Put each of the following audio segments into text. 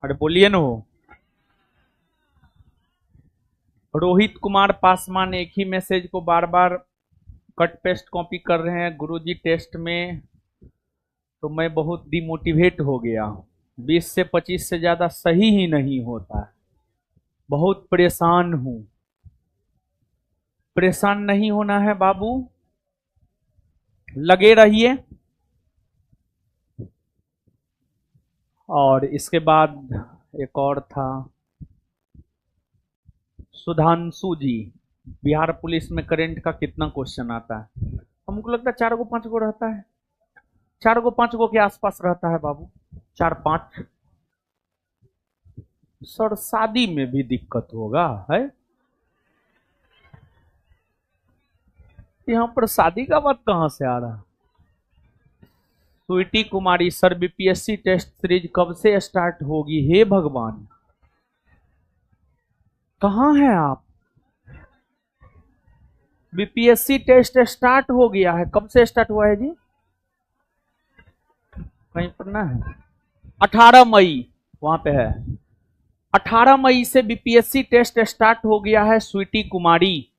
अरे बोलिए न हो। रोहित कुमार पासवान एक ही मैसेज को बार बार कट पेस्ट कॉपी कर रहे हैं। गुरुजी टेस्ट में तो मैं बहुत डिमोटिवेट हो गया हूं। 20 से 25 से ज्यादा सही ही नहीं होता है। बहुत परेशान हूं। परेशान नहीं होना है बाबू, लगे रहिए। और इसके बाद एक और था, सुधांशु जी, बिहार पुलिस में करंट का कितना क्वेश्चन आता है? हमको लगता है 4 गो 5 गो रहता है। 4 गो 5 गो के आसपास रहता है बाबू, 4-5। सर शादी में भी दिक्कत होगा है? यहां पर शादी का बात कहां से आ रहा है? Sweety Kumari, sir BPSC test series कब से स्टार्ट होगी? हे भगवान, कहां हैं आप? बीपीएससी टेस्ट स्टार्ट हो गया है। कब से स्टार्ट हुआ है जी? कहीं पर ना है, 18 मई वहां पे है। 18 मई से बीपीएससी टेस्ट स्टार्ट हो गया है स्वीटी कुमारी,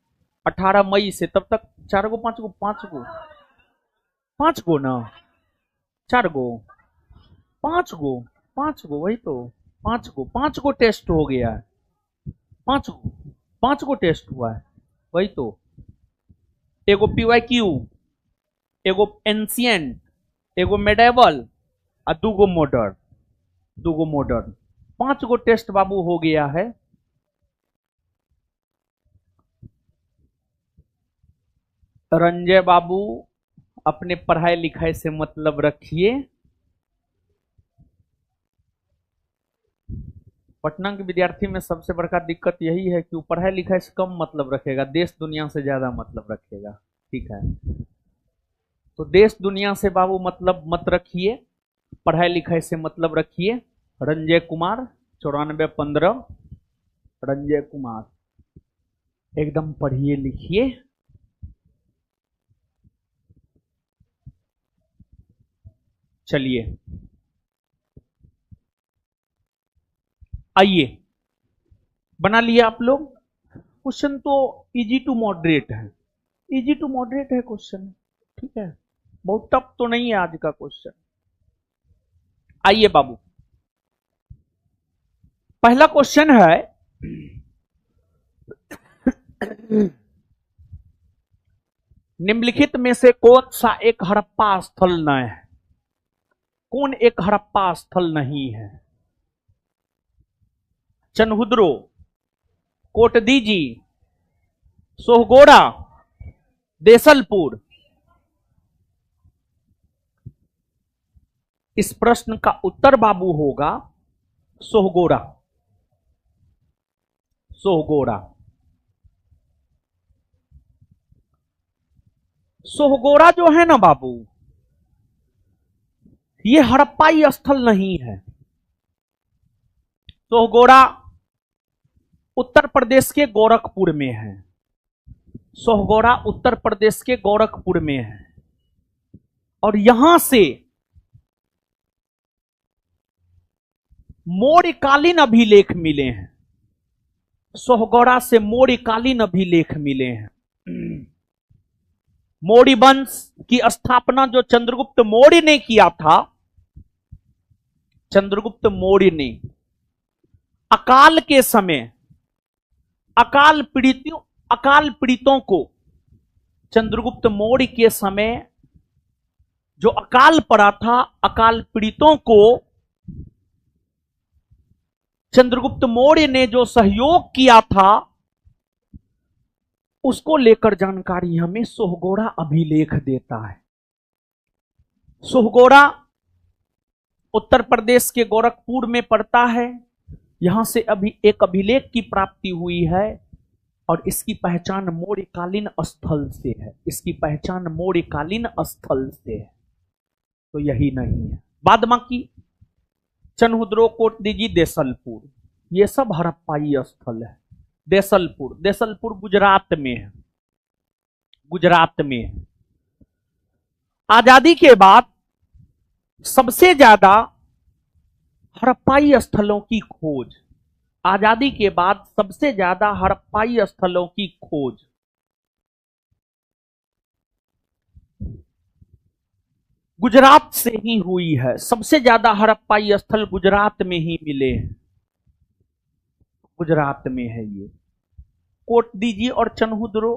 18 मई से। तब तक 4 गो 5 गो 5 गो 5 गो ना, 4 गो 5 गो 5 गो, वही तो 5 गो टेस्ट हो गया है। 5 गो टेस्ट हुआ है, वही तो। एगो पीवाईक्यू, एगो एंशियंट, एगो मेडेवल और 2 गो मॉडर्न। 2 गो मॉडर्न, 5 गो टेस्ट बाबू हो गया है। रंजय बाबू, अपने पढ़ाई लिखाई से मतलब रखिए। पटना के विद्यार्थी में सबसे बड़का दिक्कत यही है कि वो पढ़ाई लिखाई से कम मतलब रखेगा, देश दुनिया से ज्यादा मतलब रखेगा। ठीक है, तो देश दुनिया से बाबू मतलब मत रखिए, पढ़ाई लिखाई से मतलब रखिए। रंजय कुमार 9415, रंजय कुमार एकदम पढ़िए लिखिए। चलिए आइए, बना लिया आप लोग? क्वेश्चन तो इजी टू मॉडरेट है, इजी टू मॉडरेट है क्वेश्चन। ठीक है, बहुत टफ तो नहीं है आज का क्वेश्चन। आइए बाबू, पहला क्वेश्चन है, निम्नलिखित में से कौन सा एक हड़प्पा स्थल न है? कौन एक हड़प्पा स्थल नहीं है? चनहुद्रो, कोटदीजी, सोहगोड़ा, देसलपुर। इस प्रश्न का उत्तर बाबू होगा सोहगोड़ा। सोहगोड़ा, सोहगोड़ा जो है ना बाबू, ये हड़प्पाई स्थल नहीं है। सोहगोड़ा उत्तर प्रदेश के गोरखपुर में है। सोहगोड़ा उत्तर प्रदेश के गोरखपुर में है, और यहां से मौर्यकालीन अभिलेख मिले हैं। सोहगोड़ा से मौर्यकालीन अभिलेख मिले हैं। मौर्य वंश की स्थापना जो चंद्रगुप्त मौर्य ने किया था, चंद्रगुप्त मौर्य ने अकाल के समय अकाल पीड़ितों को, चंद्रगुप्त मौर्य के समय जो अकाल पड़ा था, अकाल पीड़ितों को चंद्रगुप्त मौर्य ने जो सहयोग किया था, उसको लेकर जानकारी हमें सोहगोड़ा अभिलेख देता है। सोहगोड़ा उत्तर प्रदेश के गोरखपुर में पड़ता है। यहां से अभी एक अभिलेख की प्राप्ति हुई है, और इसकी पहचान मौर्यकालीन स्थल से है। इसकी पहचान मौर्यकालीन स्थल से है, तो यही नहीं है। बाद बाकी चनहुद्रो, कोटदीजी, देसलपुर, ये सब हड़प्पाई स्थल है। देसलपुर, देसलपुर गुजरात में है। गुजरात में है। आजादी के बाद सबसे ज्यादा हड़प्पाई स्थलों की खोज, आजादी के बाद सबसे ज्यादा हड़प्पाई स्थलों की खोज गुजरात से ही हुई है। सबसे ज्यादा हड़प्पाई स्थल गुजरात में ही मिले हैं, गुजरात में है ये। कोटदीजी और चनहुद्रो,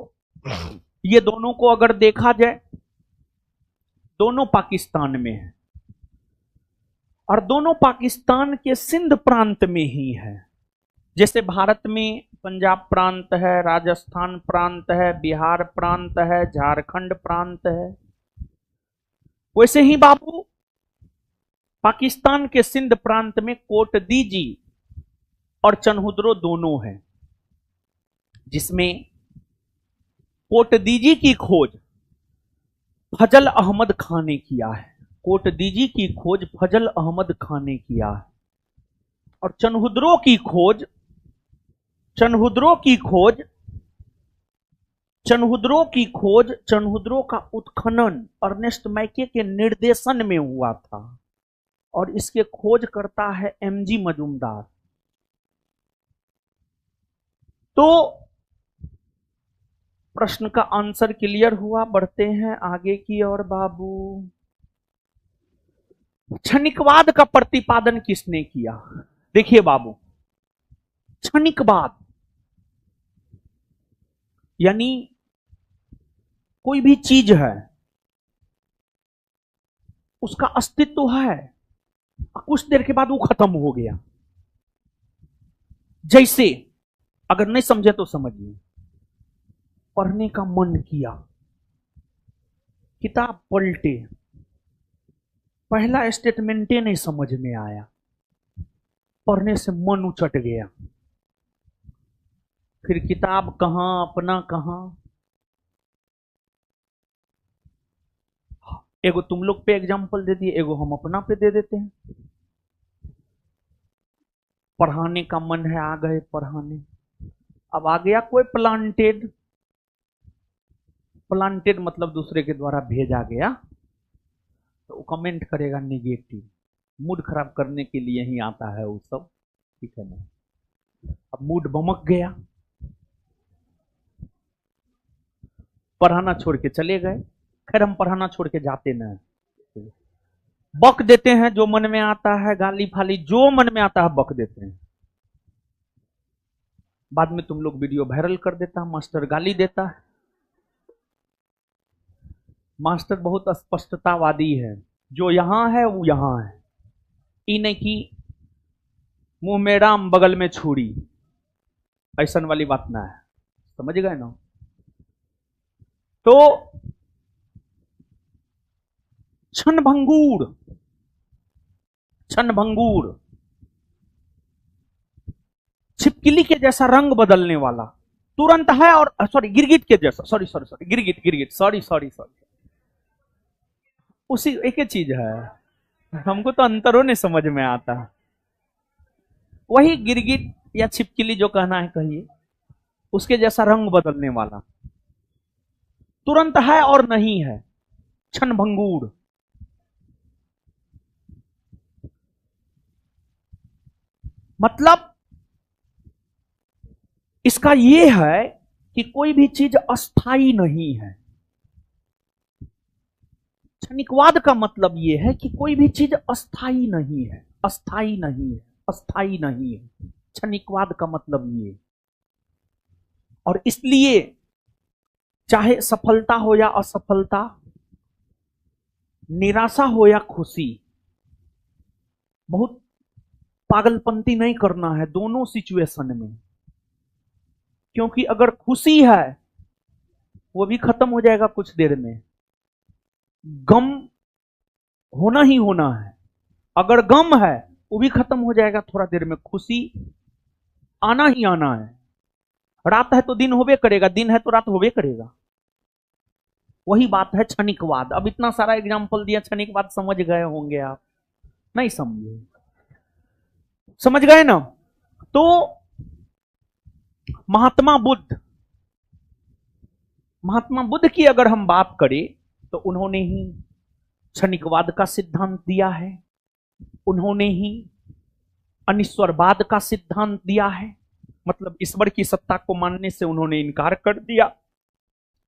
ये दोनों को अगर देखा जाए, दोनों पाकिस्तान में है और दोनों पाकिस्तान के सिंध प्रांत में ही है। जैसे भारत में पंजाब प्रांत है, राजस्थान प्रांत है, बिहार प्रांत है, झारखंड प्रांत है, वैसे ही बाबू पाकिस्तान के सिंध प्रांत में कोटदीजी और चनहुद्रो दोनों हैं, जिसमें कोटदीजी की खोज फजल अहमद खान ने किया है। कोटदीजी की खोज फजल अहमद खान ने किया है। और चनहुद्रो की खोज चनहुद्रो का उत्खनन अर्नेस्ट मैके के निर्देशन में हुआ था और इसके खोज करता है एमजी मजूमदार। तो प्रश्न का आंसर क्लियर हुआ। बढ़ते हैं आगे की ओर बाबू। क्षणिकवाद का प्रतिपादन किसने किया? देखिए बाबू, क्षणिकवाद यानी कोई भी चीज है, उसका अस्तित्व है, कुछ देर के बाद वो खत्म हो गया। जैसे, अगर नहीं समझे तो समझिए, पढ़ने का मन किया, किताब पलटे, पहला स्टेटमेंटे नहीं समझ में आया, पढ़ने से मन उचट गया, फिर किताब कहां, अपना कहां। एगो तुम लोग पे एग्जाम्पल दे दिए, एगो हम अपना पे दे देते हैं। पढ़ाने का मन है, आ गए पढ़ाने, अब आ गया कोई प्लांटेड मतलब दूसरे के द्वारा भेजा गया, तो वो कमेंट करेगा निगेटिव, मूड खराब करने के लिए ही आता है वो सब, ठीक है ना। अब मूड बमक गया, पढ़ाना छोड़ के चले गए। खैर हम पढ़ाना छोड़ के जाते ना, बक देते हैं जो मन में आता है, गाली फाली जो मन में आता है बक देते हैं। बाद में तुम लोग वीडियो वायरल कर देता, मास्टर गाली देता है। मास्टर बहुत स्पष्टतावादी है, जो यहां है वो यहां है, इन्हें की मुंह में राम बगल में छुरी, ऐसा वाली बात ना है, समझ गए ना। तो क्षणभंगुर छिपकली के जैसा रंग बदलने वाला तुरंत है, और सॉरी गिरगिट के जैसा, सॉरी गिरगिट उसी एक ही चीज है, हमको तो अंतरों नहीं समझ में आता। वही गिरगिट या छिपकली जो कहना है कहिए, उसके जैसा रंग बदलने वाला, तुरंत है और नहीं है, क्षणभंगुर। मतलब इसका यह है कि कोई भी चीज अस्थाई नहीं है। क्षणिकवाद का मतलब यह है कि कोई भी चीज अस्थाई नहीं है, क्षणिकवाद का मतलब ये। और इसलिए चाहे सफलता हो या असफलता, निराशा हो या खुशी, बहुत पागलपंती नहीं करना है दोनों सिचुएशन में। क्योंकि अगर खुशी है वो भी खत्म हो जाएगा कुछ देर में, गम होना ही होना है। अगर गम है वो भी खत्म हो जाएगा थोड़ा देर में, खुशी आना ही आना है। रात है तो दिन होवे करेगा, दिन है तो रात होवे करेगा। वही बात है क्षणिकवाद। अब इतना सारा एग्जाम्पल दिया, क्षणिकवाद समझ गए होंगे आप? नहीं समझे? समझ गए ना? तो महात्मा बुद्ध की अगर हम बात करें तो उन्होंने ही क्षणिकवाद का सिद्धांत दिया है। उन्होंने ही अनिश्वरवाद का सिद्धांत दिया है, मतलब ईश्वर की सत्ता को मानने से उन्होंने इनकार कर दिया।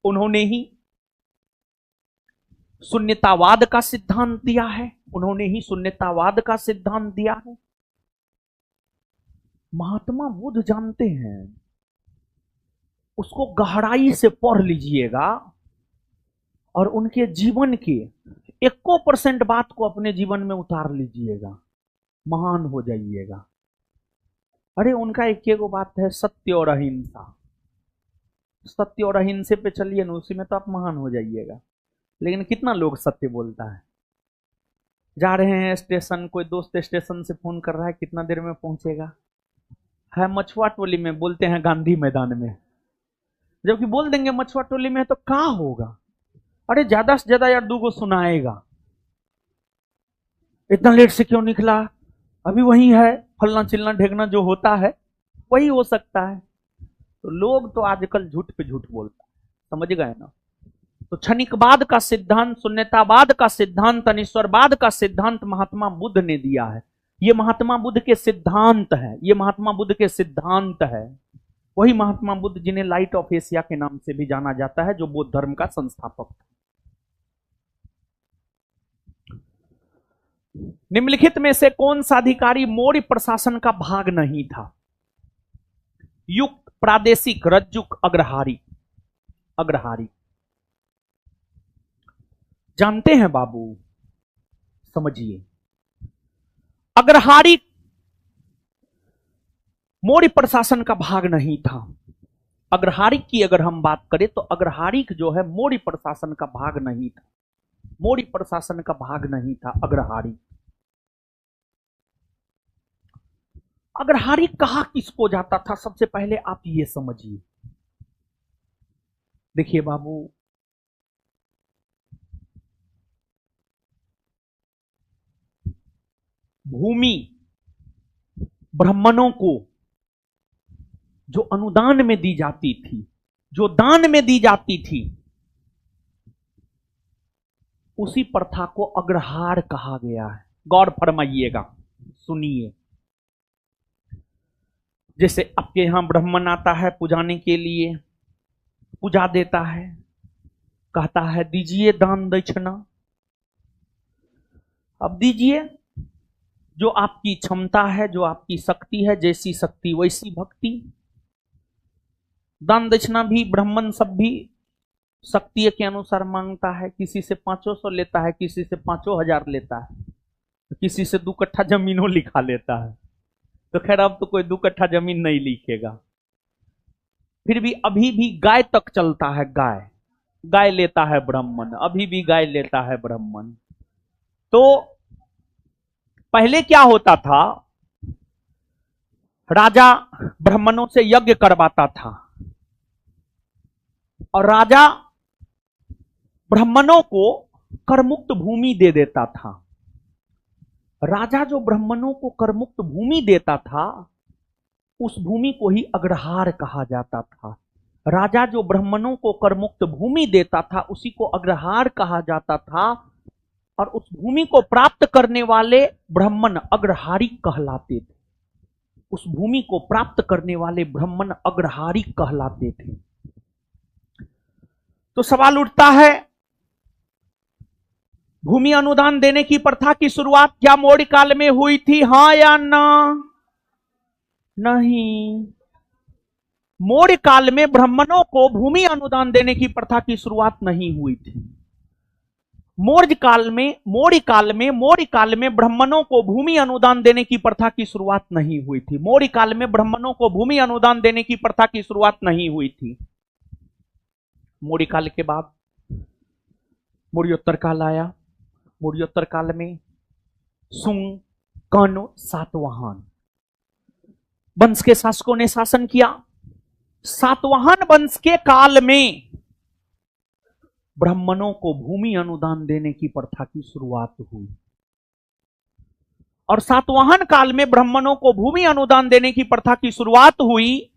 उन्होंने ही शून्यतावाद का सिद्धांत दिया है, उन्होंने ही शून्यतावाद का सिद्धांत दिया है। महात्मा बुद्ध जानते हैं, उसको गहराई से पढ़ लीजिएगा और उनके जीवन के 1% बात को अपने जीवन में उतार लीजिएगा, महान हो जाइएगा। अरे उनका एक बात है, सत्य और अहिंसा। सत्य और अहिंसे पे चलिए ना, उसी में तो आप महान हो जाइएगा। लेकिन कितना लोग सत्य बोलता है। जा रहे हैं स्टेशन, कोई दोस्त स्टेशन से फोन कर रहा है, कितना देर में पहुंचेगा, है मछुआ टोली में, बोलते हैं गांधी मैदान में। जबकि बोल देंगे मछुआ टोली में तो क्या होगा, अरे ज्यादा से ज्यादा यार 2 गो सुनाएगा, इतना लेट से क्यों निकला, अभी वही है, फलना चिलना ढेगना जो होता है वही हो सकता है। तो लोग तो आजकल झूठ पे झूठ बोलता है, समझ गए ना। तो क्षणिकवाद का सिद्धांत, शून्यतावाद का सिद्धांत, अनिश्वरवाद का सिद्धांत महात्मा बुद्ध ने दिया है। ये महात्मा बुद्ध के सिद्धांत है, ये महात्मा बुद्ध के सिद्धांत है। वही महात्मा बुद्ध जिन्हें लाइट ऑफ एशिया के नाम से भी जाना जाता है, जो बौद्ध धर्म का संस्थापक था। निम्नलिखित में से कौन सा अधिकारी मौर्य प्रशासन का भाग नहीं था? युक्त, प्रादेशिक, रज्जुक, अग्रहारी। अग्रहारी जानते हैं बाबू, समझिए। अग्रहारी मौर्य प्रशासन का भाग नहीं था। अग्रहारिक की अगर हम बात करें तो अग्रहारिक जो है मौर्य प्रशासन का भाग नहीं था। मौर्य प्रशासन का भाग नहीं था अग्रहारिक। अग्रहारिक कहा किसको जाता था, सबसे पहले आप ये समझिए। देखिए बाबू, भूमि ब्राह्मणों को जो अनुदान में दी जाती थी, जो दान में दी जाती थी, उसी प्रथा को अग्रहार कहा गया है। गौर फरमाइएगा, सुनिए। जैसे आपके यहां ब्राह्मण आता है पुजाने के लिए, पूजा देता है, कहता है दीजिए दान दक्षिणा। अब दीजिए, जो आपकी क्षमता है, जो आपकी शक्ति है, जैसी शक्ति वैसी भक्ति। दान दक्षिणा भी ब्राह्मण सब भी शक्ति के अनुसार मांगता है। किसी से 500 लेता है, किसी से 5,000 लेता है, किसी से 2 कट्ठा जमीनों लिखा लेता है। तो खैर अब तो कोई 2 कट्ठा जमीन नहीं लिखेगा। फिर भी अभी भी गाय तक चलता है, गाय लेता है ब्राह्मण, अभी भी गाय लेता है ब्राह्मण। तो पहले क्या होता था, राजा ब्राह्मणों से यज्ञ करवाता था और राजा ब्राह्मणों को करमुक्त भूमि दे देता था। राजा जो ब्राह्मणों को करमुक्त भूमि देता था, उस भूमि को ही अग्रहार कहा जाता था। राजा जो ब्राह्मणों को करमुक्त भूमि देता था, उसी को अग्रहार कहा जाता था। और उस भूमि को प्राप्त करने वाले ब्राह्मण अग्रहारी कहलाते थे। उस भूमि को प्राप्त करने वाले ब्राह्मण अग्रहारी कहलाते थे। तो सवाल उठता है, भूमि अनुदान देने की प्रथा की शुरुआत क्या मौर्य काल में हुई थी, हां या ना? नहीं। मौर्य काल में ब्राह्मणों को भूमि अनुदान देने की प्रथा की शुरुआत नहीं हुई थी। मौर्य काल में ब्राह्मणों को भूमि अनुदान देने की प्रथा की शुरुआत नहीं हुई थी। मौर्य काल में ब्राह्मणों को भूमि अनुदान देने की प्रथा की शुरुआत नहीं हुई थी। मौर्य काल के बाद मौर्योत्तर काल आया। मौर्योत्तर काल में सुंग, कर्ण, सातवाहन वंश के शासकों ने शासन किया। सातवाहन वंश के काल में ब्राह्मणों को भूमि अनुदान देने की प्रथा की शुरुआत हुई। और सातवाहन काल में ब्राह्मणों को भूमि अनुदान देने की प्रथा की शुरुआत हुई।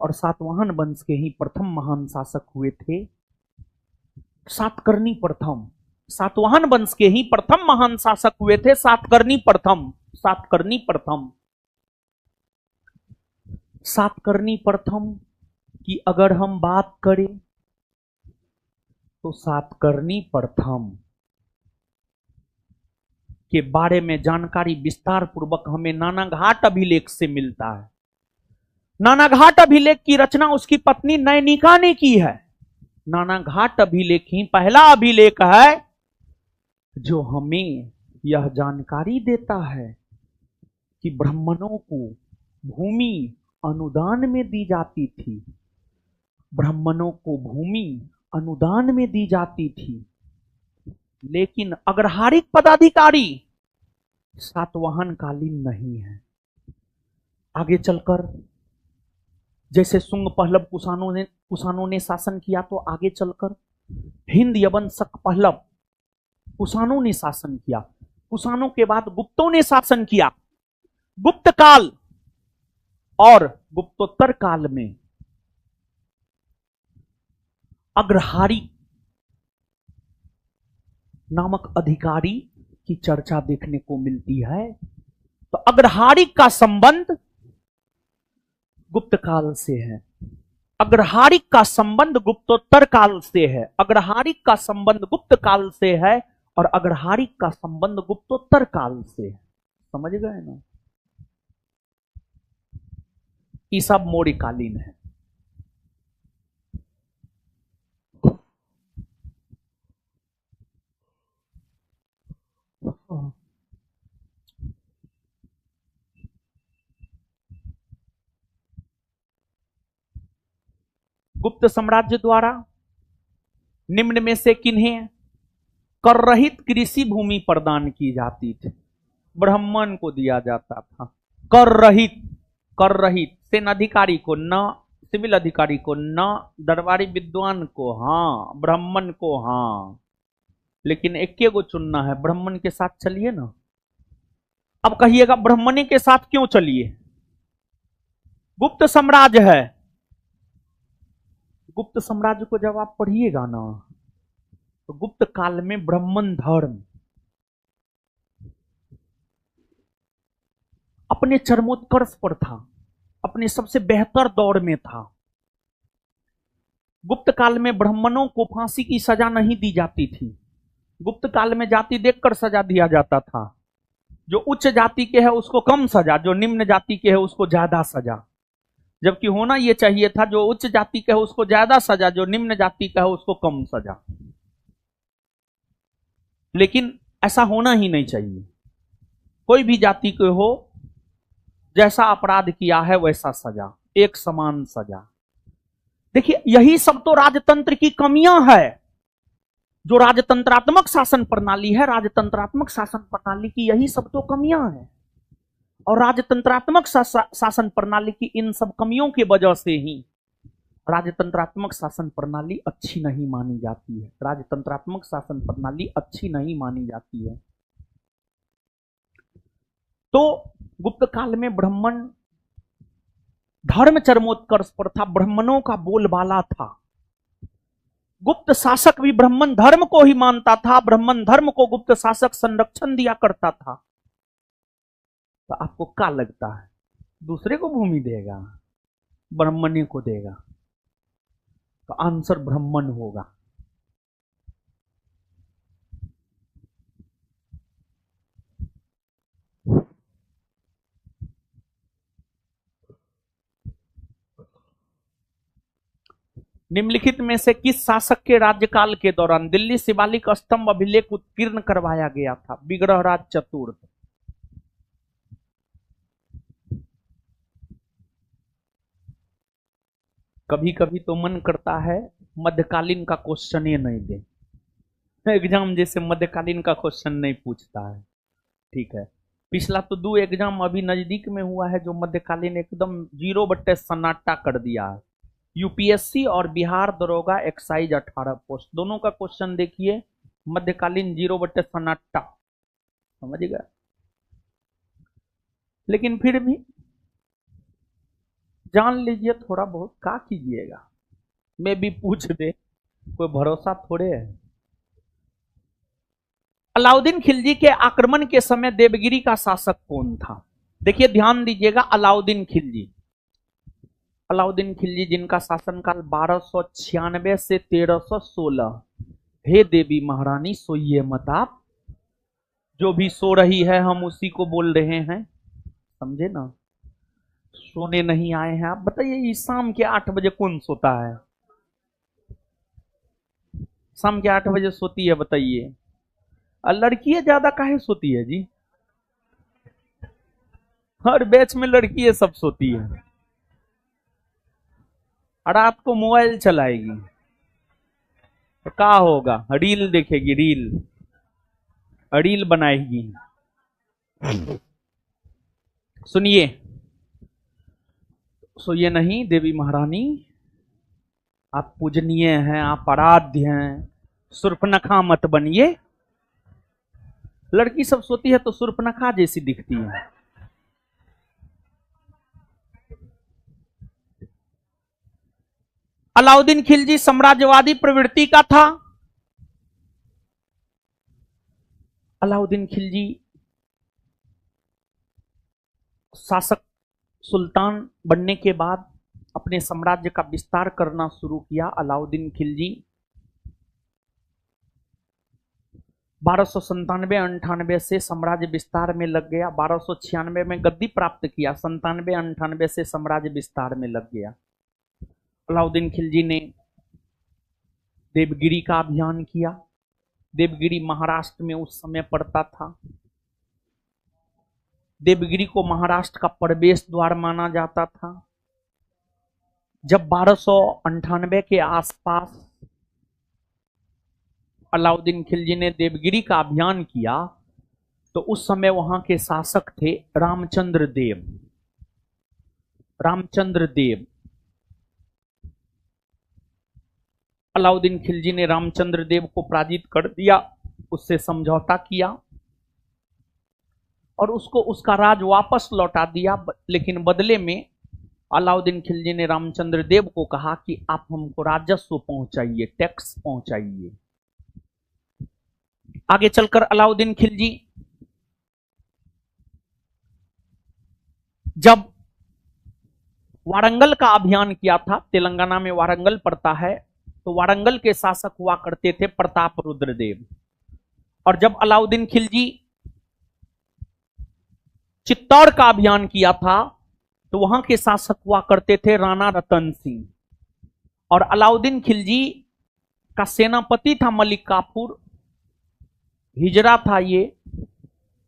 और सातवाहन वंश के ही प्रथम महान शासक हुए थे सातकर्णी प्रथम। सातवाहन वंश के ही प्रथम महान शासक हुए थे सातकर्णी प्रथम। सातकर्णी प्रथम। सातकर्णी प्रथम की अगर हम बात करें तो सातकर्णी प्रथम के बारे में जानकारी विस्तार पूर्वक हमें नानाघाट अभिलेख से मिलता है। नानाघाट अभिलेख की रचना उसकी पत्नी नैनिका ने की है। नानाघाट अभिलेख ही पहला अभिलेख है जो हमें यह जानकारी देता है कि ब्राह्मणों को भूमि अनुदान में दी जाती थी। ब्राह्मणों को भूमि अनुदान में दी जाती थी, लेकिन अग्रहारिक पदाधिकारी सातवाहन कालीन नहीं है। आगे चलकर जैसे सुंग पहलव कुषाणों ने शासन किया, तो आगे चलकर हिंद यवन शक पहलव कुषाणों ने शासन किया। कुषाणों के बाद गुप्तों ने शासन किया। गुप्त काल और गुप्तोत्तर काल में अग्रहारी नामक अधिकारी की चर्चा देखने को मिलती है। तो अग्रहारी का संबंध गुप्त काल से है, अग्रहारी का संबंध गुप्तोत्तर काल से है, अग्रहारी का संबंध गुप्त काल से है और अग्रहारी का संबंध गुप्तोत्तर काल से है। समझ गए ना? ये सब मौर्यकालीन है। गुप्त साम्राज्य द्वारा निम्न में से किन्हें कर रहित कृषि भूमि प्रदान की जाती थी? ब्राह्मण को दिया जाता था कर रहित। कर रहित सेन अधिकारी को न, सिविल अधिकारी को न, दरबारी विद्वान को हाँ, ब्राह्मण को हाँ। लेकिन एक को चुनना है, ब्राह्मण के साथ चलिए ना। अब कहिएगा ब्राह्मणी के साथ क्यों चलिए? गुप्त साम्राज्य है। गुप्त साम्राज्य को जब आप पढ़िएगा ना, तो गुप्त काल में ब्राह्मण धर्म अपने चरमोत्कर्ष पर था, अपने सबसे बेहतर दौर में था। गुप्त काल में ब्राह्मणों को फांसी की सजा नहीं दी जाती थी। गुप्त काल में जाति देखकर सजा दिया जाता था। जो उच्च जाति के है उसको कम सजा, जो निम्न जाति के है उसको ज्यादा सजा। जबकि होना यह चाहिए था जो उच्च जाति का है उसको ज्यादा सजा, जो निम्न जाति का है उसको कम सजा। लेकिन ऐसा होना ही नहीं चाहिए। कोई भी जाति के हो, जैसा अपराध किया है वैसा सजा, एक समान सजा। देखिए यही सब तो राजतंत्र की कमियां है। जो राजतंत्रात्मक शासन प्रणाली है, राजतंत्रात्मक शासन प्रणाली की यही सब तो कमियां हैं। और राजतंत्रात्मक शासन प्रणाली की इन सब कमियों की वजह से ही राजतंत्रात्मक शासन प्रणाली अच्छी नहीं मानी जाती है। राजतंत्रात्मक शासन प्रणाली अच्छी नहीं मानी जाती है। तो गुप्त काल में ब्राह्मण धर्म चरमोत्कर्ष पर था, ब्राह्मणों का बोलबाला था। गुप्त शासक भी ब्राह्मण धर्म को ही मानता था। ब्राह्मण धर्म को गुप्त शासक संरक्षण दिया करता था। तो आपको क्या लगता है दूसरे को भूमि देगा, ब्राह्मणी को देगा? तो आंसर ब्राह्मण होगा। निम्नलिखित में से किस शासक के राज्यकाल के दौरान दिल्ली शिवालिक स्तंभ अभिलेख उत्कीर्ण करवाया गया था? विग्रहराज चतुर्थ। कभी कभी तो मन करता है मध्यकालीन का क्वेश्चन ही नहीं दे। एग्जाम जैसे मध्यकालीन का क्वेश्चन नहीं पूछता है। ठीक है, पिछला तो 2 एग्जाम अभी नजदीक में हुआ है जो मध्यकालीन एकदम 0 सन्नाटा कर दिया है। यूपीएससी और बिहार दरोगा एक्साइज 18 पोस्ट, दोनों का क्वेश्चन देखिए मध्यकालीन 0 सन्नाटा। समझ गए? लेकिन फिर भी जान लीजिए थोड़ा बहुत, क्या कीजिएगा। मैं भी पूछ दे, कोई भरोसा थोड़े है। अलाउद्दीन खिलजी के आक्रमण के समय देवगिरी का शासक कौन था? देखिए ध्यान दीजिएगा, अलाउद्दीन खिलजी, अलाउद्दीन खिलजी जिनका शासनकाल 1296 से 1316। हे देवी महारानी सोइए मत आप, जो भी सो रही है हम उसी को बोल रहे हैं, समझे ना, सोने नहीं आए हैं आप। बताइए शाम के 8 बजे कौन सोता है? शाम के 8 बजे सोती है बताइए? और लड़कियां ज्यादा काहे सोती है जी? हर बैच में लड़कियां सब सोती है, और रात को मोबाइल चलाएगी तो क्या होगा? रील देखेगी, रील बनाएगी। सुनिए, सोइए नहीं देवी महारानी, आप पूजनीय हैं, आप आराध्य हैं, सुर्पनखा मत बनिए। लड़की सब सोती है तो सुर्पनखा जैसी दिखती है। अलाउद्दीन खिलजी साम्राज्यवादी प्रवृत्ति का था। अलाउद्दीन खिलजी शासक सुल्तान बनने के बाद अपने साम्राज्य का विस्तार करना शुरू किया। अलाउद्दीन खिलजी 1297-98 से साम्राज्य विस्तार में लग गया। 1296 में गद्दी प्राप्त किया, 97-98 से साम्राज्य विस्तार में लग गया। अलाउद्दीन खिलजी ने देवगिरी का अभियान किया। देवगिरी महाराष्ट्र में उस समय पड़ता था। देवगिरी को महाराष्ट्र का प्रवेश द्वार माना जाता था। जब 1298 के आसपास अलाउद्दीन खिलजी ने देवगिरी का अभियान किया तो उस समय वहां के शासक थे रामचंद्र देव। रामचंद्र देव, अलाउद्दीन खिलजी ने रामचंद्र देव को पराजित कर दिया, उससे समझौता किया और उसको उसका राज वापस लौटा दिया। लेकिन बदले में अलाउद्दीन खिलजी ने रामचंद्र देव को कहा कि आप हमको राजस्व पहुंचाइए, टैक्स पहुंचाइए। आगे चलकर अलाउद्दीन खिलजी जब वारंगल का अभियान किया था, तेलंगाना में वारंगल पड़ता है, तो वारंगल के शासक हुआ करते थे प्रताप रुद्र देव। और जब अलाउद्दीन खिलजी चित्तौड़ का अभियान किया था तो वहां के शासक हुआ करते थे राणा रतन सिंह। और अलाउद्दीन खिलजी का सेनापति था मलिक काफूर, हिजरा था ये।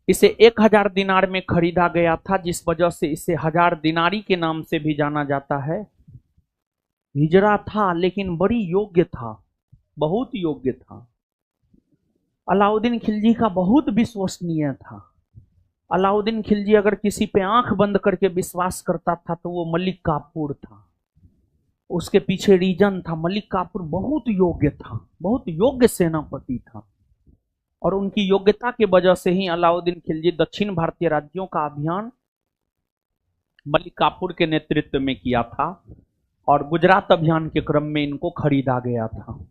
इसे 1000 दिनार में खरीदा गया था, जिस वजह से इसे 1000 दिनारी के नाम से भी जाना जाता है। हिजरा था लेकिन बड़ी योग्य था, बहुत योग्य था। अलाउद्दीन खिलजी का बहुत विश्वसनीय था। अलाउद्दीन खिलजी अगर किसी पे आंख बंद करके विश्वास करता था तो वो मलिक काफूर था। उसके पीछे रीजन था, मलिक काफूर बहुत योग्य था, बहुत योग्य सेनापति था। और उनकी योग्यता की वजह से ही अलाउद्दीन खिलजी दक्षिण भारतीय राज्यों का अभियान मलिक काफूर के नेतृत्व में किया था और गुजरात अभियान के क्रम में इनको खरीदा गया था।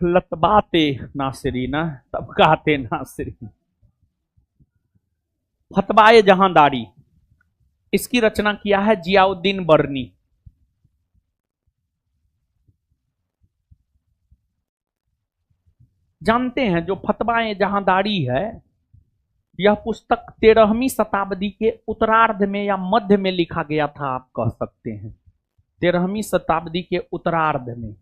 लतबाते नासिरी ना तबकाते नासिरी। फतवाए जहांदारी, इसकी रचना किया है जियाउद्दीन बर्नी। जानते हैं जो फतवाए जहांदारी है, यह पुस्तक 13वीं शताब्दी के उत्तरार्ध में या मध्य में लिखा गया था, आप कह सकते हैं 13वीं शताब्दी के उत्तरार्ध में।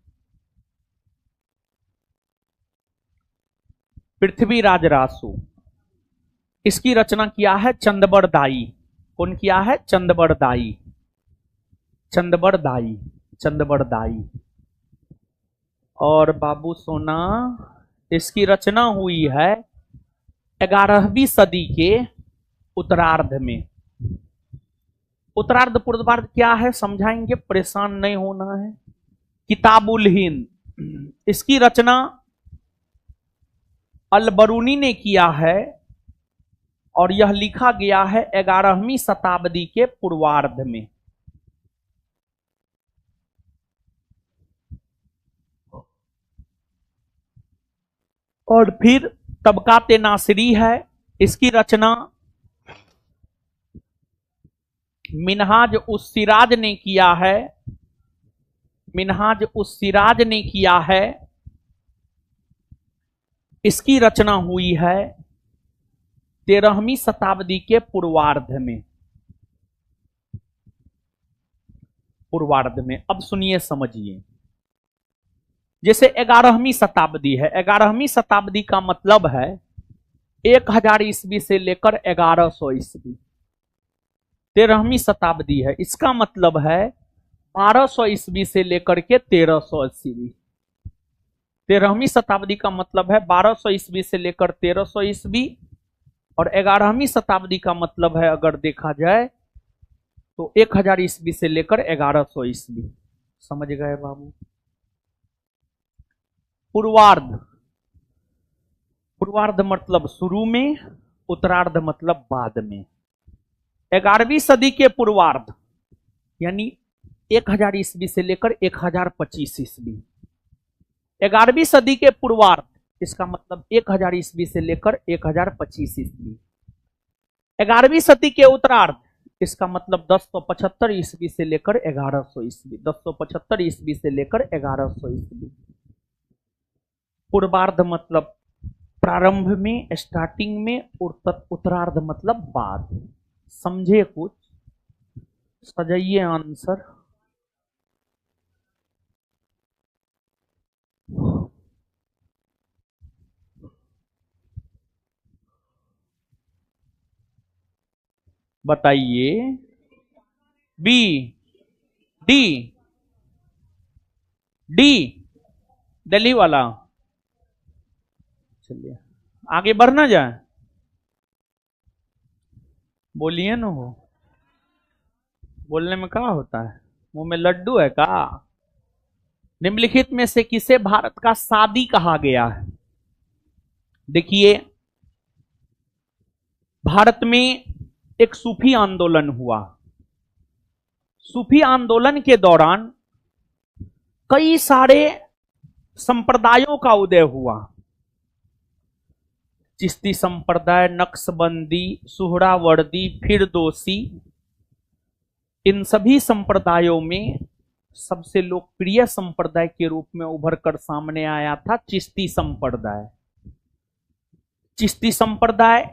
पृथ्वीराज रासो, इसकी रचना किया है चंदबरदाई। कौन किया है? चंदबरदाई, चंदबरदाई, चंदबरदाई। और बाबू सोना, इसकी रचना हुई है 11वीं सदी के उत्तरार्ध में। उत्तरार्ध पूर्वार्ध क्या है समझाएंगे, परेशान नहीं होना है। किताबुल हिंद, इसकी रचना अल-बरूनी ने किया है और यह लिखा गया है 11वीं शताब्दी के पूर्वार्ध में। और फिर तबकाते नासिरी है, इसकी रचना मिनहाज उस सिराज ने किया है, मिनहाज उस सिराज ने किया है। इसकी रचना हुई है 13वीं शताब्दी के पूर्वार्ध में, पूर्वार्ध में। अब सुनिए समझिए, जैसे 11वीं शताब्दी है, 11वीं शताब्दी का मतलब है 1000 ईस्वी से लेकर 1100 ईस्वी। 13वीं शताब्दी है, इसका मतलब है 1200 ईस्वी से लेकर के 1300 ईस्वी। 13वीं शताब्दी का मतलब है 1200 ईस्वी से लेकर 1300 ईस्वी, और 11वीं शताब्दी का मतलब है, अगर देखा जाए तो 1000 ईस्वी से लेकर 1100 ईस्वी। समझ गए बाबू? पूर्वार्ध, पूर्वार्ध मतलब शुरू में, उत्तरार्ध मतलब बाद में। 11वीं सदी के पूर्वार्ध यानी 1000 ईस्वी से लेकर 1025 ईस्वी। 11वीं सदी के पूर्वार्ध, इसका मतलब 1000 ईस्वी से लेकर 1025 ईस्वी। 11वीं सदी के उत्तरार्ध, इसका मतलब 1075 ईस्वी से लेकर 1100 ईस्वी। 1075 ईस्वी से लेकर 1100 ईस्वी। पूर्वार्ध मतलब प्रारंभ में, स्टार्टिंग में, उत्तरार्ध मतलब बाद। समझे कुछ? सजाइए आंसर। बताइए। बी, डी, डी दिल्ली वाला। चलिए आगे बढ़ना जाए, बोलिए ना। हो बोलने में क्या होता है, मुंह में लड्डू है का? निम्नलिखित में से किसे भारत का सादी कहा गया है? देखिए, भारत में एक सूफी आंदोलन हुआ। सूफी आंदोलन के दौरान कई सारे संप्रदायों का उदय हुआ। चिश्ती संप्रदाय, नक्शबंदी, सुहरावर्दी, फिरदौसी, इन सभी संप्रदायों में सबसे लोकप्रिय संप्रदाय के रूप में उभर कर सामने आया था चिश्ती संप्रदाय। चिश्ती संप्रदाय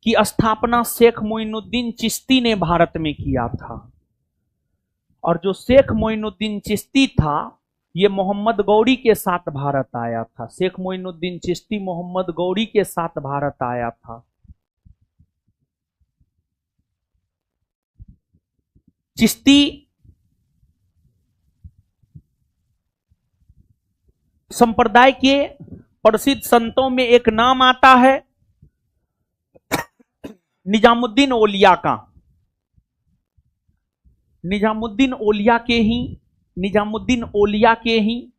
की स्थापना शेख मोइनुद्दीन चिश्ती ने भारत में किया था। और जो शेख मोइनुद्दीन चिश्ती था, ये मोहम्मद गौरी के साथ भारत आया था। शेख मोइनुद्दीन चिश्ती मोहम्मद गौरी के साथ भारत आया था। चिश्ती संप्रदाय के प्रसिद्ध संतों में एक नाम आता है निजामुद्दीन औलिया का। निजामुद्दीन औलिया के ही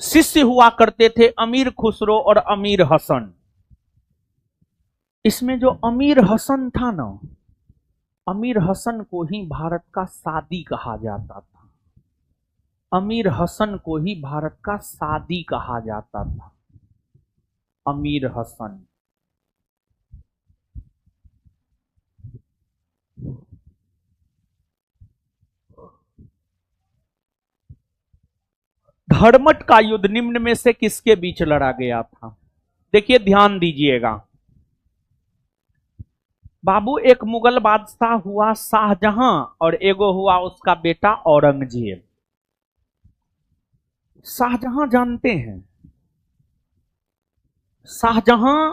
शिष्य हुआ करते थे अमीर खुसरो और अमीर हसन। इसमें जो अमीर हसन था ना, अमीर हसन को ही भारत का सादी कहा जाता था। अमीर हसन को ही भारत का सादी कहा जाता था। अमीर हसन। धर्मट का युद्ध निम्न में से किसके बीच लड़ा गया था? देखिए ध्यान दीजिएगा बाबू, एक मुगल बादशाह हुआ शाहजहां और एगो हुआ उसका बेटा औरंगजेब। शाहजहां जानते हैं, शाहजहां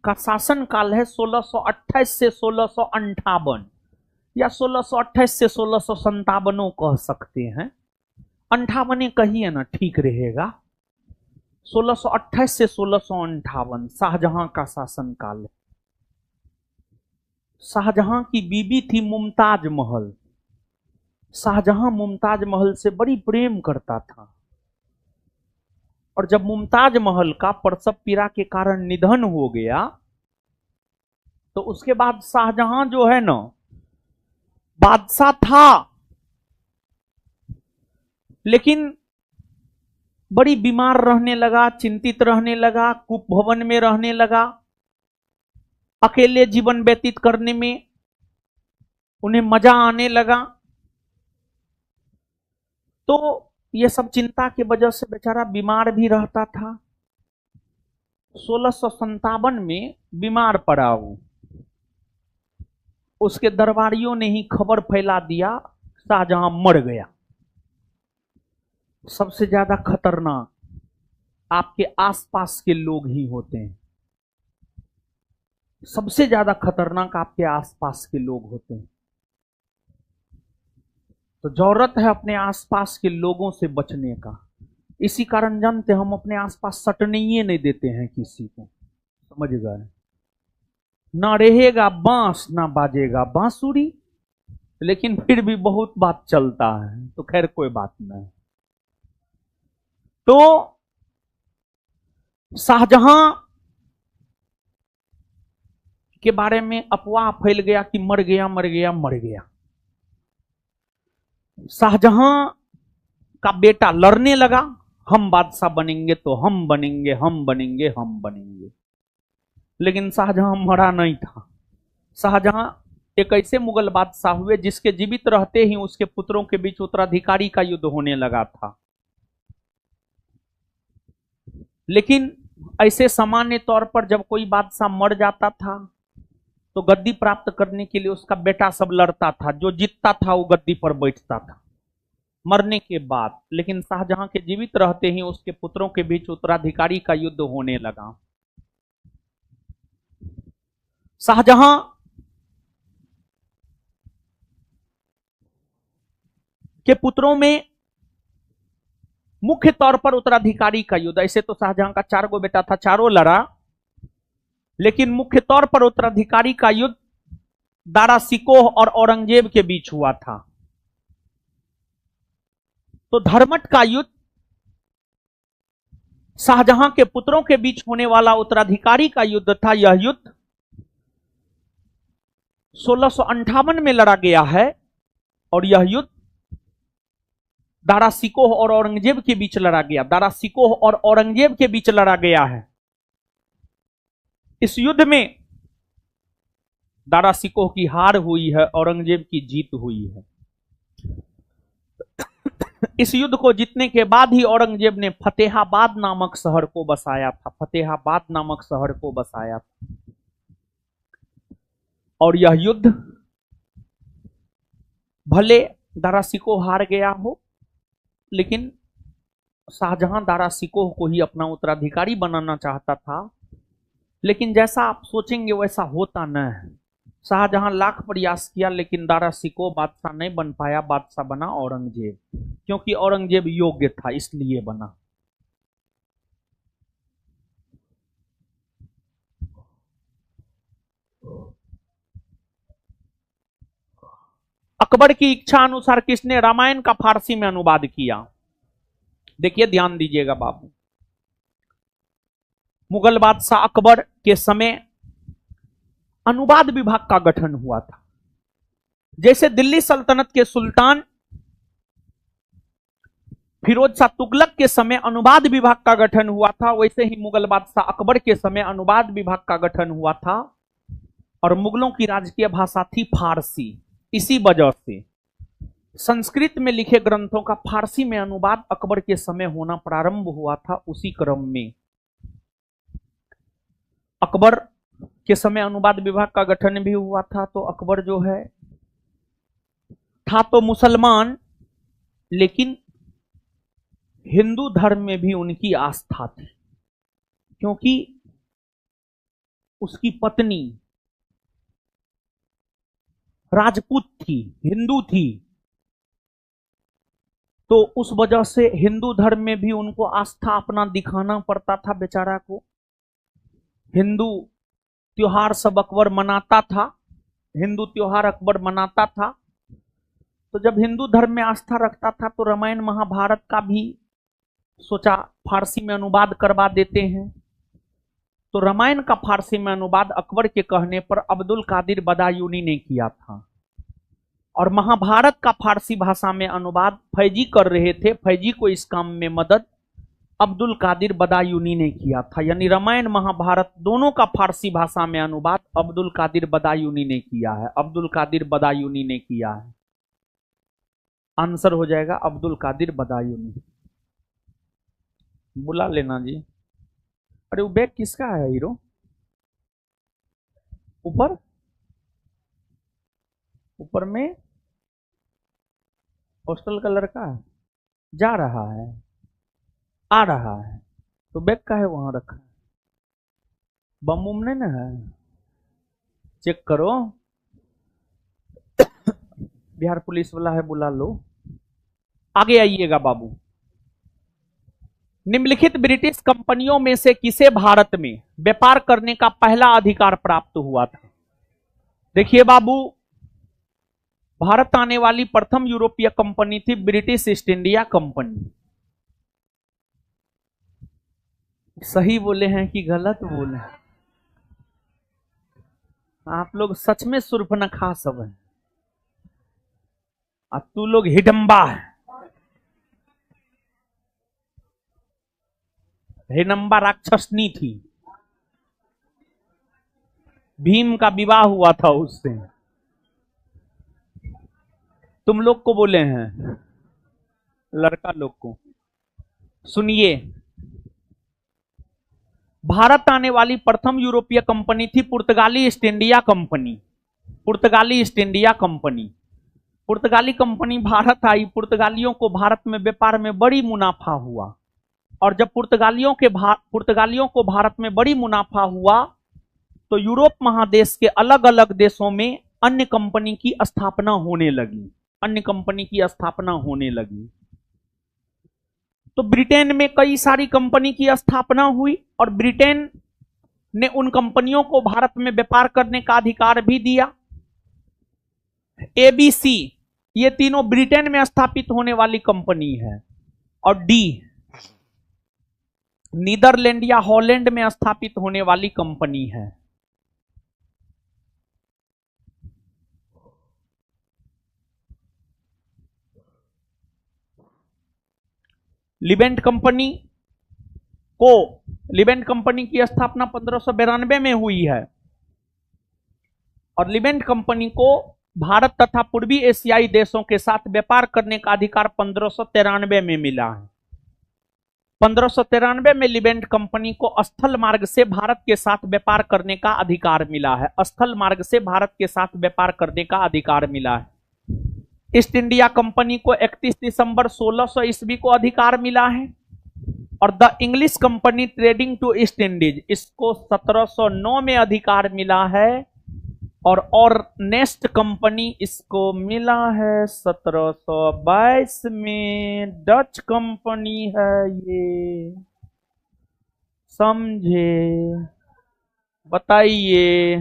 का शासन काल है 1628 से 1658 या 1628 से 1657 कह सकते हैं। 58 कहिए ना, ठीक रहेगा। 1628 से 1658 शाहजहां का शासन काल है। शाहजहां की बीबी थी मुमताज महल। शाहजहां मुमताज महल से बड़ी प्रेम करता था। और जब मुमताज महल का प्रसव पीड़ा के कारण निधन हो गया, तो उसके बाद शाहजहां जो है ना, बादशाह था लेकिन बड़ी बीमार रहने लगा, चिंतित रहने लगा, कुपभवन में रहने लगा, अकेले जीवन व्यतीत करने में उन्हें मजा आने लगा। तो ये सब चिंता की वजह से बेचारा बीमार भी रहता था। 1657 में बीमार पड़ा वो। उसके दरबारियों ने ही खबर फैला दिया शाहजहां मर गया। सबसे ज्यादा खतरनाक आपके आसपास के लोग ही होते हैं। सबसे ज्यादा खतरनाक आपके आसपास के लोग होते हैं। तो जरूरत है अपने आसपास के लोगों से बचने का। इसी कारण जानते हम अपने आसपास सटने ही नहीं देते हैं किसी को, समझ गए। ना रहेगा बांस ना बाजेगा बांसुरी, लेकिन फिर भी बहुत बात चलता है, तो खैर कोई बात नहीं। तो शाहजहां के बारे में अफवाह फैल गया कि मर गया मर गया मर गया। शाहजहां का बेटा लड़ने लगा, हम बादशाह बनेंगे तो हम बनेंगे, हम बनेंगे, हम बनेंगे। लेकिन शाहजहां मरा नहीं था। शाहजहां एक ऐसे मुगल बादशाह हुए जिसके जीवित रहते ही उसके पुत्रों के बीच उत्तराधिकारी का युद्ध होने लगा था। लेकिन ऐसे सामान्य तौर पर जब कोई बादशाह मर जाता था तो गद्दी प्राप्त करने के लिए उसका बेटा सब लड़ता था। जो जीतता था वो गद्दी पर बैठता था मरने के बाद। लेकिन शाहजहां के जीवित रहते ही उसके पुत्रों के बीच उत्तराधिकारी का युद्ध होने लगा। शाहजहां के पुत्रों में मुख्य तौर पर उत्तराधिकारी का युद्ध, ऐसे तो शाहजहां का 4 गो बेटा था, चारों लड़ा, लेकिन मुख्य तौर पर उत्तराधिकारी का युद्ध दारा सिकोह और औरंगजेब के बीच हुआ था। तो धर्मट का युद्ध शाहजहां के पुत्रों के बीच होने वाला उत्तराधिकारी का युद्ध था। यह युद्ध 1658 में लड़ा गया है और यह युद्ध दारा सिकोह और औरंगजेब के बीच लड़ा गया। दारा सिकोह और औरंगजेब के बीच लड़ा गया है। इस युद्ध में दारा सिकोह की हार हुई है, औरंगजेब की जीत हुई है। इस युद्ध को जीतने के बाद ही औरंगजेब ने फतेहाबाद नामक शहर को बसाया था। फतेहाबाद नामक शहर को बसाया था। और यह युद्ध भले दारा सिकोह हार गया हो, लेकिन शाहजहां दारा सिकोह को ही अपना उत्तराधिकारी बनाना चाहता था। लेकिन जैसा आप सोचेंगे वैसा होता न है। शाहजहां लाख प्रयास किया लेकिन दारा सिकोह बादशाह नहीं बन पाया। बादशाह बना औरंगजेब, क्योंकि औरंगजेब योग्य था इसलिए बना। अकबर की इच्छा अनुसार किसने रामायण का फारसी में अनुवाद किया? देखिए, ध्यान दीजिएगा बाबू। मुगल बादशाह अकबर के समय अनुवाद विभाग का गठन हुआ था। जैसे दिल्ली सल्तनत के सुल्तान फिरोज शाह तुगलक के समय अनुवाद विभाग का गठन हुआ था, वैसे ही मुगल बादशाह अकबर के समय अनुवाद विभाग का गठन हुआ था। और मुगलों की राजकीय भाषा थी फारसी। इसी वजह से संस्कृत में लिखे ग्रंथों का फारसी में अनुवाद अकबर के समय होना प्रारंभ हुआ था। उसी क्रम में अकबर के समय अनुवाद विभाग का गठन भी हुआ था। तो अकबर जो है था तो मुसलमान, लेकिन हिंदू धर्म में भी उनकी आस्था थी, क्योंकि उसकी पत्नी राजपूत थी, हिंदू थी। तो उस वजह से हिंदू धर्म में भी उनको आस्था अपना दिखाना पड़ता था बेचारा को। हिंदू त्योहार सब अकबर मनाता था, हिंदू त्योहार अकबर मनाता था। तो जब हिंदू धर्म में आस्था रखता था तो रामायण महाभारत का भी सोचा फारसी में अनुवाद करवा देते हैं। तो रामायण का फारसी में अनुवाद अकबर के कहने पर अब्दुल कादिर बदायूनी ने किया था। और महाभारत का फारसी भाषा में अनुवाद फैजी कर रहे थे। फैजी को इस काम में मदद अब्दुल कादिर बदायूनी ने किया था। यानी रामायण महाभारत दोनों का फारसी भाषा में अनुवाद अब्दुल कादिर बदायूनी ने किया है। अब्दुल कादिर बदायूनी ने किया है। आंसर हो जाएगा अब्दुल कादिर बदायूनी। बुला लेना जी। अरे वो बैग किसका है हीरो? ऊपर ऊपर में पोस्टल कलर का है। जा रहा है, आ रहा है, तो बैग का है वहां रखा है। बम उम नहीं ना है? चेक करो। बिहार पुलिस वाला है, बुला लो। आगे आइएगा बाबू। निम्नलिखित ब्रिटिश कंपनियों में से किसे भारत में व्यापार करने का पहला अधिकार प्राप्त हुआ था? देखिए बाबू, भारत आने वाली प्रथम यूरोपीय कंपनी थी ब्रिटिश ईस्ट इंडिया कंपनी। सही बोले हैं कि गलत बोले? आप लोग सच में सुर्पनखा सब है, और तू लोग हिडम्बा है। हिडम्बा राक्षसनी थी, भीम का विवाह हुआ था उससे। तुम लोग को बोले हैं, लड़का लोग को। सुनिए, भारत आने वाली प्रथम यूरोपीय कंपनी थी पुर्तगाली ईस्ट इंडिया कंपनी। पुर्तगाली ईस्ट इंडिया कंपनी। पुर्तगाली कंपनी भारत आई। पुर्तगालियों को भारत में व्यापार में बड़ी मुनाफा हुआ, और जब पुर्तगालियों को भारत में बड़ी मुनाफा हुआ तो यूरोप महादेश के अलग अलग देशों में अन्य कंपनी की स्थापना होने लगी। अन्य कंपनी की स्थापना होने लगी। तो ब्रिटेन में कई सारी कंपनी की स्थापना हुई, और ब्रिटेन ने उन कंपनियों को भारत में व्यापार करने का अधिकार भी दिया। एबीसी, ये तीनों ब्रिटेन में स्थापित होने वाली कंपनी है। और डी, नीदरलैंड या हॉलैंड में स्थापित होने वाली कंपनी है। लिबेंट कंपनी की स्थापना 1592 में हुई है, और लिबेंट कंपनी को भारत तथा पूर्वी एशियाई देशों के साथ व्यापार करने का अधिकार 1593 में मिला है। 1593 में लिबेंट कंपनी को स्थल मार्ग से भारत के साथ व्यापार करने का अधिकार मिला है। स्थल मार्ग से भारत के साथ व्यापार करने का अधिकार मिला है। ईस्ट इंडिया कंपनी को 31 दिसंबर 1600 ईस्वी को अधिकार मिला है, और the English company trading to East Indies, इसको 1709 में अधिकार मिला है, और नेस्ट कंपनी इसको मिला है 1722 में। डच कंपनी है ये, समझे? बताइए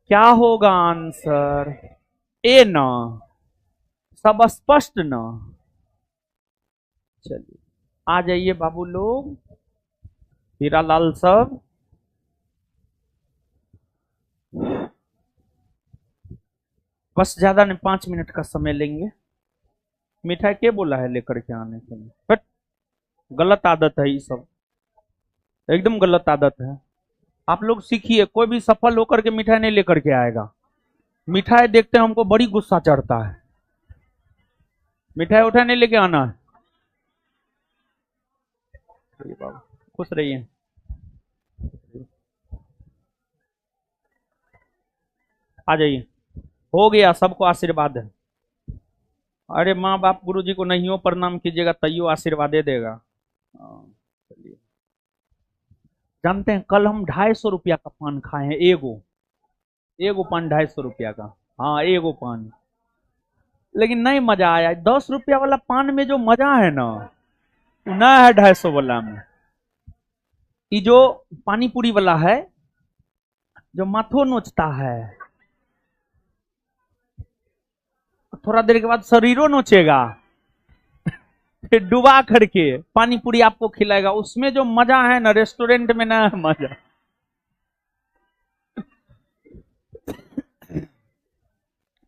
क्या होगा आंसर? ए ना? सब स्पष्ट ना? चलिए आ जाइए बाबू लोग। हीरालाल सब, बस ज्यादा नहीं, 5 मिनट का समय लेंगे। मिठाई के बोला है लेकर के आने के लिए? बट गलत आदत है ये सब, एकदम गलत आदत है। आप लोग सीखिए, कोई भी सफल होकर के मिठाई नहीं लेकर के आएगा। मिठाई देखते हमको बड़ी गुस्सा चढ़ता है। मिठाई उठाई नहीं लेके आना है। बाबा खुश रहिए। आ जाइए, हो गया, सबको आशीर्वाद है। अरे माँ बाप गुरुजी को नहीं हो प्रणाम कीजिएगा, तैयो आशीर्वाद दे देगा। चलिए, जानते हैं कल हम 250 रुपया का पान खाए हैं। एगो पान 250 रुपया का। हाँ, एगो पान, लेकिन नहीं मजा आया। 10 रुपया वाला पान में जो मजा है ना, ना है 250 वाला में। ये जो पानी पूरी वाला है, जो माथो नोचता है, थोड़ा देर के बाद शरीरों नोचेगा, फिर डुबा करके पानी पूरी आपको खिलाएगा। उसमें जो मजा है ना, रेस्टोरेंट में ना है मजा।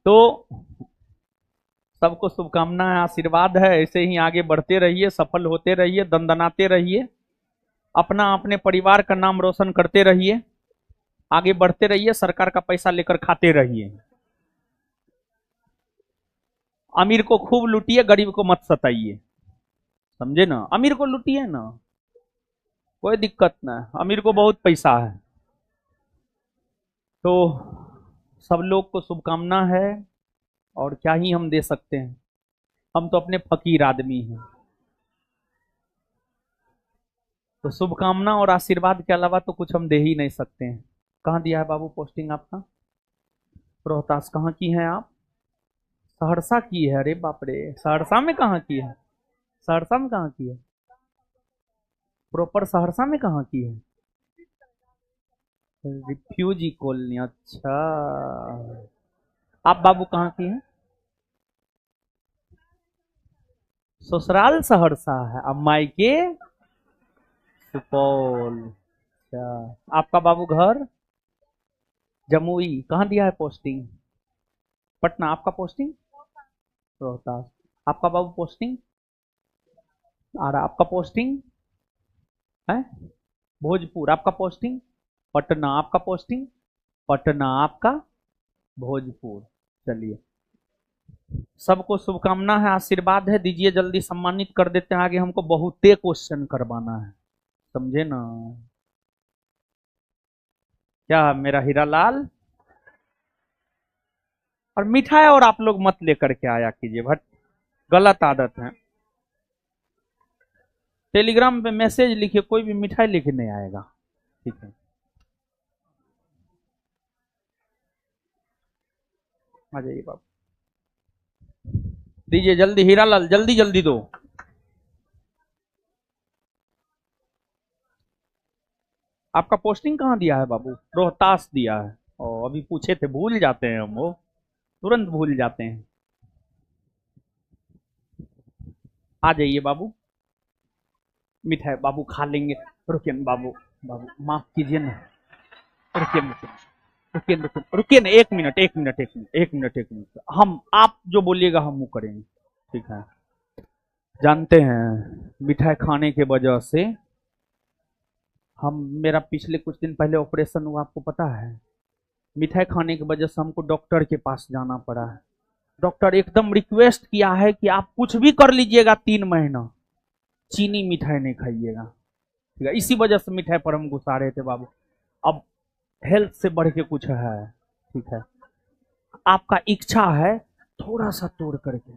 तो सबको शुभकामना है, आशीर्वाद है, ऐसे ही आगे बढ़ते रहिए, सफल होते रहिए, दंदनाते रहिए, अपना अपने परिवार का नाम रोशन करते रहिए, आगे बढ़ते रहिए, सरकार का पैसा लेकर खाते रहिए। अमीर को खूब लूटिए, गरीब को मत सताइए, समझे ना। अमीर को लूटिए ना, कोई दिक्कत ना है, अमीर को बहुत पैसा है। तो सब लोग को शुभकामना है, और क्या ही हम दे सकते हैं, हम तो अपने फकीर आदमी हैं। तो शुभकामना और आशीर्वाद के अलावा तो कुछ हम दे ही नहीं सकते हैं। कहाँ दिया है बाबू पोस्टिंग आपका? रोहतास। कहाँ की हैं आप? सहरसा की है? अरे बाप रे, सहरसा में कहाँ की है? सहरसा में कहाँ की है? प्रॉपर सहरसा में कहाँ की है? Refugee colony. अच्छा, आप बाबू कहाँ की हैं? ससुराल सहरसा है, अब मायके सुपौल। अच्छा, आपका बाबू घर जमुई। कहाँ दिया है पोस्टिंग? पटना। आपका पोस्टिंग? रोहतास। आपका बाबू पोस्टिंग? और आपका पोस्टिंग है भोजपुर। आपका पोस्टिंग पटना। आपका पोस्टिंग पटना, आपका भोजपुर। चलिए, सबको शुभकामना है, आशीर्वाद है, दीजिए जल्दी सम्मानित कर देते हैं। आगे हमको बहुते क्वेश्चन करवाना है, समझे ना। क्या मेरा हीरा लाल? और मिठाई और आप लोग मत लेकर के आया कीजिए, भट, गलत आदत है। टेलीग्राम पे मैसेज लिखिए, कोई भी मिठाई लिखे नहीं आएगा, ठीक है। आ जाइए बाबू, दीजिए जल्दी, हीरा लाल जल्दी जल्दी दो। आपका पोस्टिंग कहाँ दिया है बाबू? रोहतास दिया है। और अभी पूछे थे, भूल जाते हैं हम, वो तुरंत भूल जाते हैं। आ जाइए बाबू, मिठाई बाबू खा लेंगे। रुकिए ना बाबू, बाबू माफ कीजिए ना, रुकिए रुकिए रुकिए रुकिए रुकिए ना, एक मिनट एक मिनट एक मिनट एक मिनट एक मिनट, हम आप जो बोलिएगा हम वो करेंगे, ठीक है। जानते हैं मिठाई खाने के वजह से हम, मेरा पिछले कुछ दिन पहले ऑपरेशन हुआ, आपको पता है। मिठाई खाने की वजह से हमको डॉक्टर के पास जाना पड़ा है। डॉक्टर एकदम रिक्वेस्ट किया है कि आप कुछ भी कर लीजिएगा, 3 महीना चीनी मिठाई नहीं खाइएगा, ठीक है। इसी वजह से मिठाई पर हम गुस्सा रहे थे बाबू। अब हेल्थ से बढ़ के कुछ है, ठीक है। आपका इच्छा है थोड़ा सा तोड़ करके,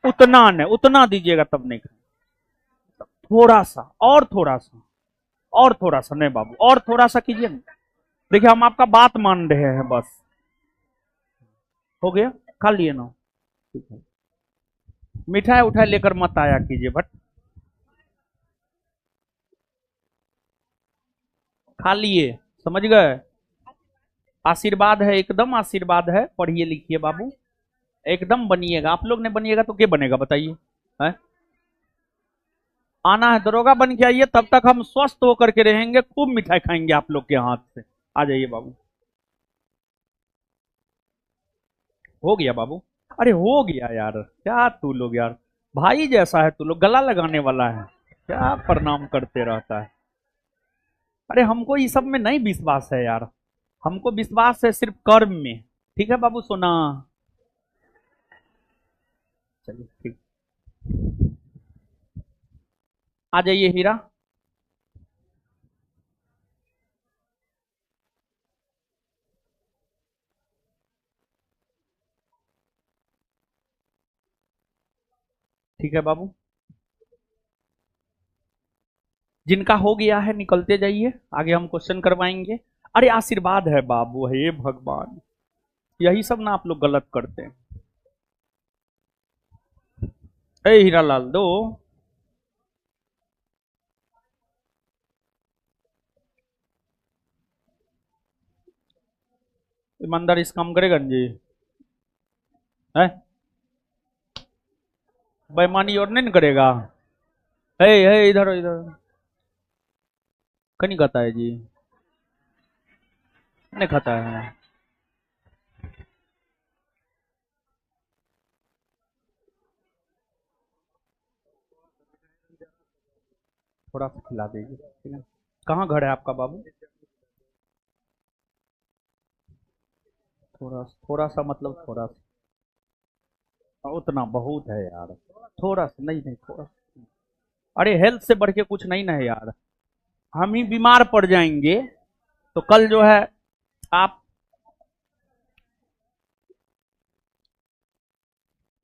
उतना नहीं, उतना दीजिएगा तब नहीं खाएंगे, थोड़ा सा और थोड़ा सा और थोड़ा सा, नहीं बाबू और थोड़ा सा कीजिए ना। देखिए हम आपका बात मान रहे हैं, बस हो गया, खा लिए ना, ठीक है। मिठाई उठाई लेकर मत आया कीजिए, बट खा लिए, समझ गए। आशीर्वाद है, एकदम आशीर्वाद है, पढ़िए लिखिए बाबू, एकदम बनिएगा। आप लोग ने बनिएगा तो क्या बनेगा बताइए, है? आना है दरोगा बन के आइए, तब तक हम स्वस्थ होकर के रहेंगे, खूब मिठाई खाएंगे आप लोग के हाथ से। आ जाइए बाबू, हो गया बाबू। अरे हो गया यार, क्या तू लोग यार, भाई जैसा है तू लोग, गला लगाने वाला है, क्या प्रणाम करते रहता है। अरे हमको ये सब में नहीं विश्वास है यार, हमको विश्वास है सिर्फ कर्म में, ठीक है बाबू सोना। चलिए ठीक, आ जाइए हीरा। ठीक है बाबू, जिनका हो गया है निकलते जाइए, आगे हम क्वेश्चन करवाएंगे। अरे आशीर्वाद है बाबू, हे भगवान, यही सब ना आप लोग गलत करते हैं। ए हीरा लाल दो। ईमानदार इस काम करेगा ना जी, है? बेईमानी और नहीं करेगा। है इधर इधर, कहीं खाता है जी, नहीं खाता है। थोड़ा सा खिला दीजिए, ठीक है। कहाँ घर है आपका बाबू? थोड़ा थोड़ा सा मतलब थोड़ा सा, उतना बहुत है यार। थोड़ा सा, नहीं नहीं थोड़ा सा। अरे हेल्थ से बढ़ के कुछ नहीं ना है यार, हम ही बीमार पड़ जाएंगे तो कल जो है आप।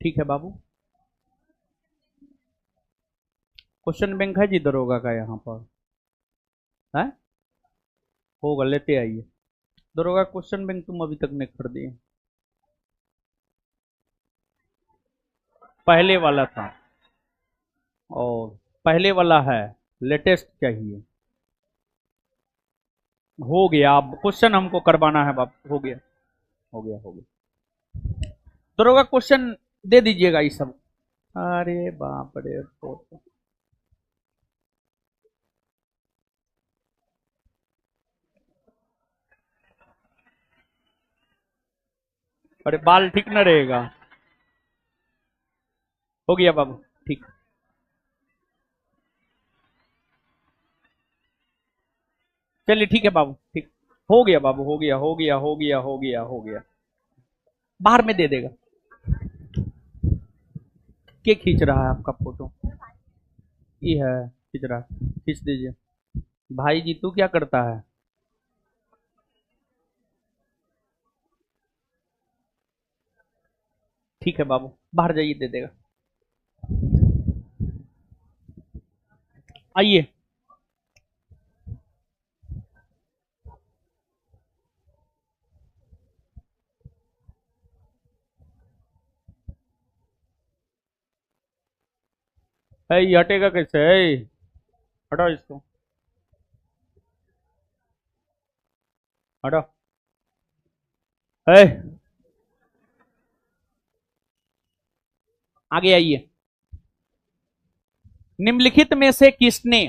ठीक है बाबू। क्वेश्चन बैंक है जी दरोगा का यहाँ पर? है? होगा, लेते आइए। दरोगा क्वेश्चन बैंक तुम अभी तक नहीं खरीदे? पहले वाला था, और पहले वाला है, लेटेस्ट चाहिए। हो गया, अब क्वेश्चन हमको करवाना है बाप, हो गया हो गया हो गया। दरोगा क्वेश्चन दे दीजिएगा ये सब। अरे बाप रे, अरे बाल ठीक न रहेगा। हो गया बाबू, ठीक। चलिए ठीक है बाबू, ठीक। हो गया बाबू, हो गया हो गया हो गया हो गया हो गया। बाहर में दे देगा। के खींच रहा है आपका फोटो? ये है, खींच रहा है, खींच दीजिए। भाई जी तू क्या करता है? ठीक है बाबू, बाहर जाइए, दे देगा। आइए। ये हटेगा कैसे है? हटाओ इसको, हटाओ। है, आगे आइए। निम्नलिखित में से किसने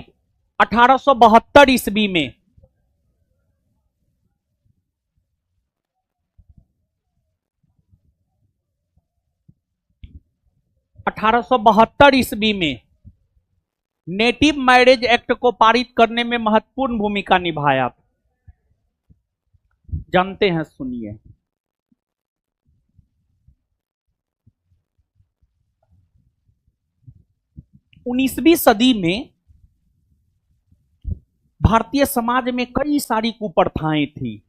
1872 ईस्वी में 1872 ईस्वी में नेटिव मैरिज एक्ट को पारित करने में महत्वपूर्ण भूमिका निभाया? जानते हैं, सुनिए। 19वीं सदी में भारतीय समाज में कई सारी कुप्रथाएं थी,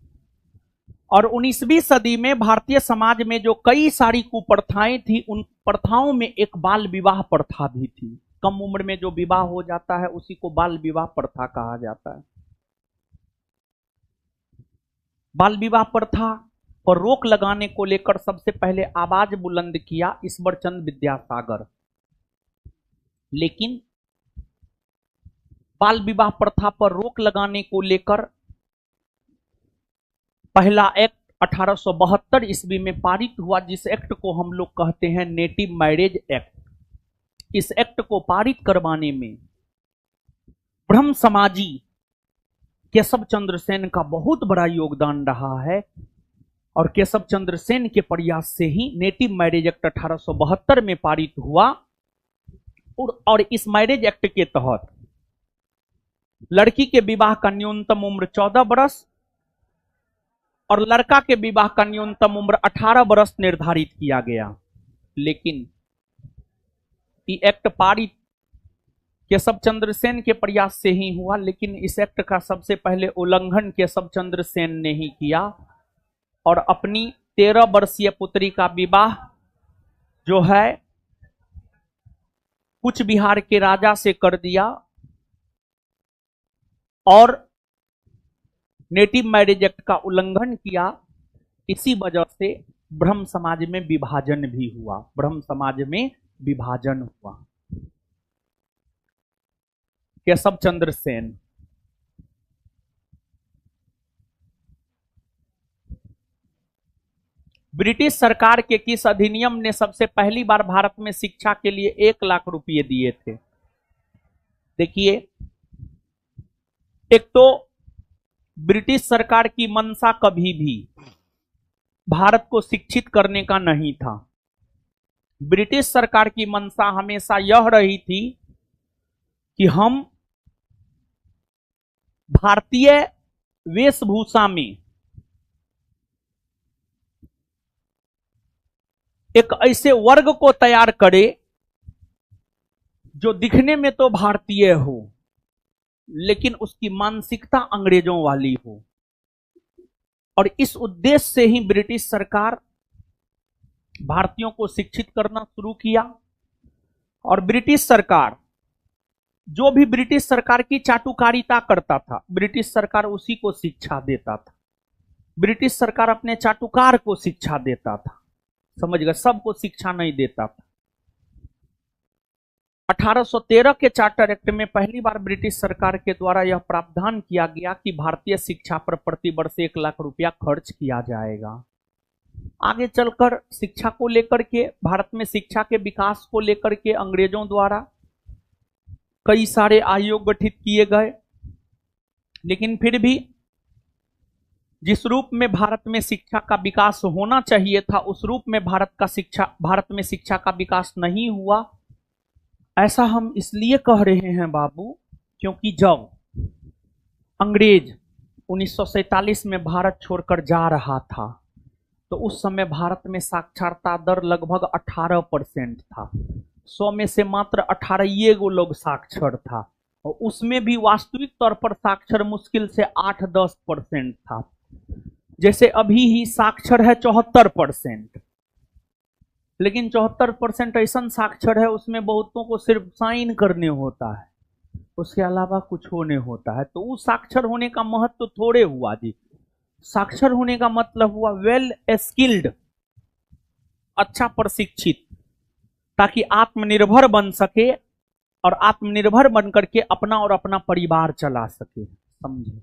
और 19वीं सदी में भारतीय समाज में जो कई सारी कुप्रथाएं थी, उन प्रथाओं में एक बाल विवाह प्रथा भी थी। कम उम्र में जो विवाह हो जाता है उसी को बाल विवाह प्रथा कहा जाता है। बाल विवाह प्रथा पर रोक लगाने को लेकर सबसे पहले आवाज बुलंद किया ईश्वरचंद विद्यासागर। लेकिन बाल विवाह प्रथा पर रोक लगाने को लेकर पहला एक्ट 1872 ईस्वी में पारित हुआ, जिस एक्ट को हम लोग कहते हैं नेटिव मैरिज एक्ट। इस एक्ट को पारित करवाने में ब्रह्म समाजी केशव चंद्र सेन का बहुत बड़ा योगदान रहा है, और केशव चंद्र सेन के प्रयास से ही नेटिव मैरिज एक्ट 1872 में पारित हुआ। और इस मैरिज एक्ट के तहत लड़की के विवाह का न्यूनतम उम्र 14 वर्ष और लड़का के विवाह का न्यूनतम उम्र 18 वर्ष निर्धारित किया गया। लेकिन ये एक्ट पारित केशव चंद्र सेन के प्रयास से ही हुआ, लेकिन इस एक्ट का सबसे पहले उल्लंघन केशव चंद्र सेन ने ही किया और अपनी 13 वर्षीय पुत्री का विवाह जो है कुछ बिहार के राजा से कर दिया, और नेटिव मैरिज एक्ट का उल्लंघन किया। इसी वजह से ब्रह्म समाज में विभाजन भी हुआ, ब्रह्म समाज में विभाजन हुआ। केशव चंद्र सेन ब्रिटिश सरकार के किस अधिनियम ने सबसे पहली बार भारत में शिक्षा के लिए 1 लाख रुपए दिए थे? देखिए, एक तो ब्रिटिश सरकार की मंशा कभी भी भारत को शिक्षित करने का नहीं था। ब्रिटिश सरकार की मंशा हमेशा यह रही थी कि हम भारतीय वेशभूषा में एक ऐसे वर्ग को तैयार करे जो दिखने में तो भारतीय हो लेकिन उसकी मानसिकता अंग्रेजों वाली हो। और इस उद्देश्य से ही ब्रिटिश सरकार भारतीयों को शिक्षित करना शुरू किया। और ब्रिटिश सरकार, जो भी ब्रिटिश सरकार की चाटुकारिता करता था, ब्रिटिश सरकार उसी को शिक्षा देता था। ब्रिटिश सरकार अपने चाटुकार को शिक्षा देता था, समझ गए, सबको शिक्षा नहीं देता था। 1813 के चार्टर एक्ट में पहली बार ब्रिटिश सरकार के द्वारा यह प्रावधान किया गया कि भारतीय शिक्षा पर प्रतिवर्ष 1 लाख रुपया खर्च किया जाएगा। आगे चलकर शिक्षा को लेकर के, भारत में शिक्षा के विकास को लेकर के अंग्रेजों द्वारा कई सारे आयोग गठित किए गए, लेकिन फिर भी जिस रूप में भारत में शिक्षा का विकास होना चाहिए था उस रूप में भारत में शिक्षा का विकास नहीं हुआ। ऐसा हम इसलिए कह रहे हैं बाबू, क्योंकि जब अंग्रेज 1947 में भारत छोड़कर जा रहा था तो उस समय भारत में साक्षरता दर लगभग 18% था। 100 में से मात्र 18 लोग साक्षर था, और उसमें भी वास्तविक तौर पर साक्षर मुश्किल से 8-10% था। जैसे अभी ही साक्षर है 74%, लेकिन 74% ऐसा साक्षर है उसमें बहुतों को सिर्फ साइन करने होता है, उसके अलावा कुछ होने होता है। तो उस साक्षर होने का महत्व थोड़े हुआ जी। साक्षर होने का मतलब हुआ वेल स्किल्ड, अच्छा प्रशिक्षित, ताकि आत्मनिर्भर बन सके और आत्मनिर्भर बन करके अपना और अपना परिवार चला सके, समझे।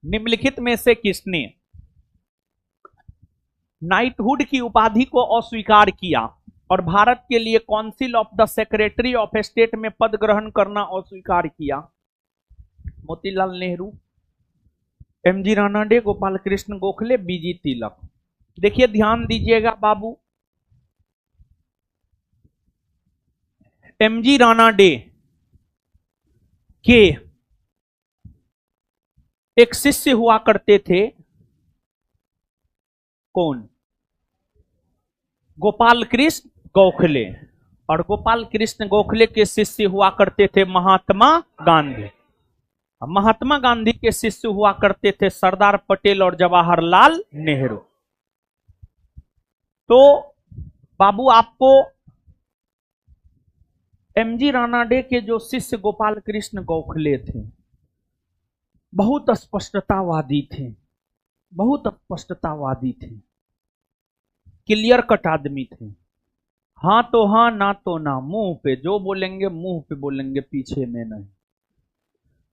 निम्नलिखित में से किसने नाइटहुड की उपाधि को अस्वीकार किया और भारत के लिए council of the secretary of state में पद ग्रहण करना अस्वीकार किया? मोतीलाल नेहरू, एमजी रानाडे, गोपाल कृष्ण गोखले, बीजी तिलक। देखिए ध्यान दीजिएगा बाबू, एमजी रानाडे के एक शिष्य हुआ करते थे, कौन? गोपाल कृष्ण गोखले। और गोपाल कृष्ण गोखले के शिष्य हुआ करते थे महात्मा गांधी। महात्मा गांधी के शिष्य हुआ करते थे सरदार पटेल और जवाहरलाल नेहरू। तो बाबू आपको एमजी रानाडे के जो शिष्य गोपाल कृष्ण गोखले थे बहुत स्पष्टतावादी थे, बहुत स्पष्टतावादी थे, क्लियर कट आदमी थे। हाँ तो हाँ, ना तो ना, मुंह पे जो बोलेंगे मुंह पे बोलेंगे, पीछे में नहीं।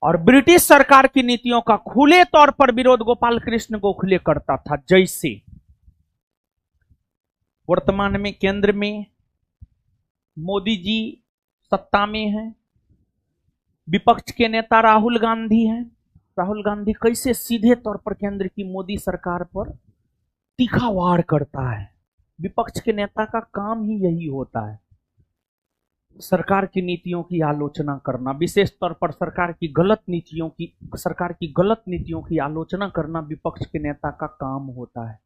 और ब्रिटिश सरकार की नीतियों का खुले तौर पर विरोध गोपाल कृष्ण गोखले करता था। जैसे वर्तमान में केंद्र में मोदी जी सत्ता में हैं, विपक्ष के नेता राहुल गांधी हैं। राहुल गांधी कैसे सीधे तौर पर केंद्र की मोदी सरकार पर तीखा वार करता है। विपक्ष के नेता का काम ही यही होता है, सरकार की नीतियों की आलोचना करना, विशेष तौर पर सरकार की गलत नीतियों की आलोचना करना विपक्ष के नेता का काम होता है।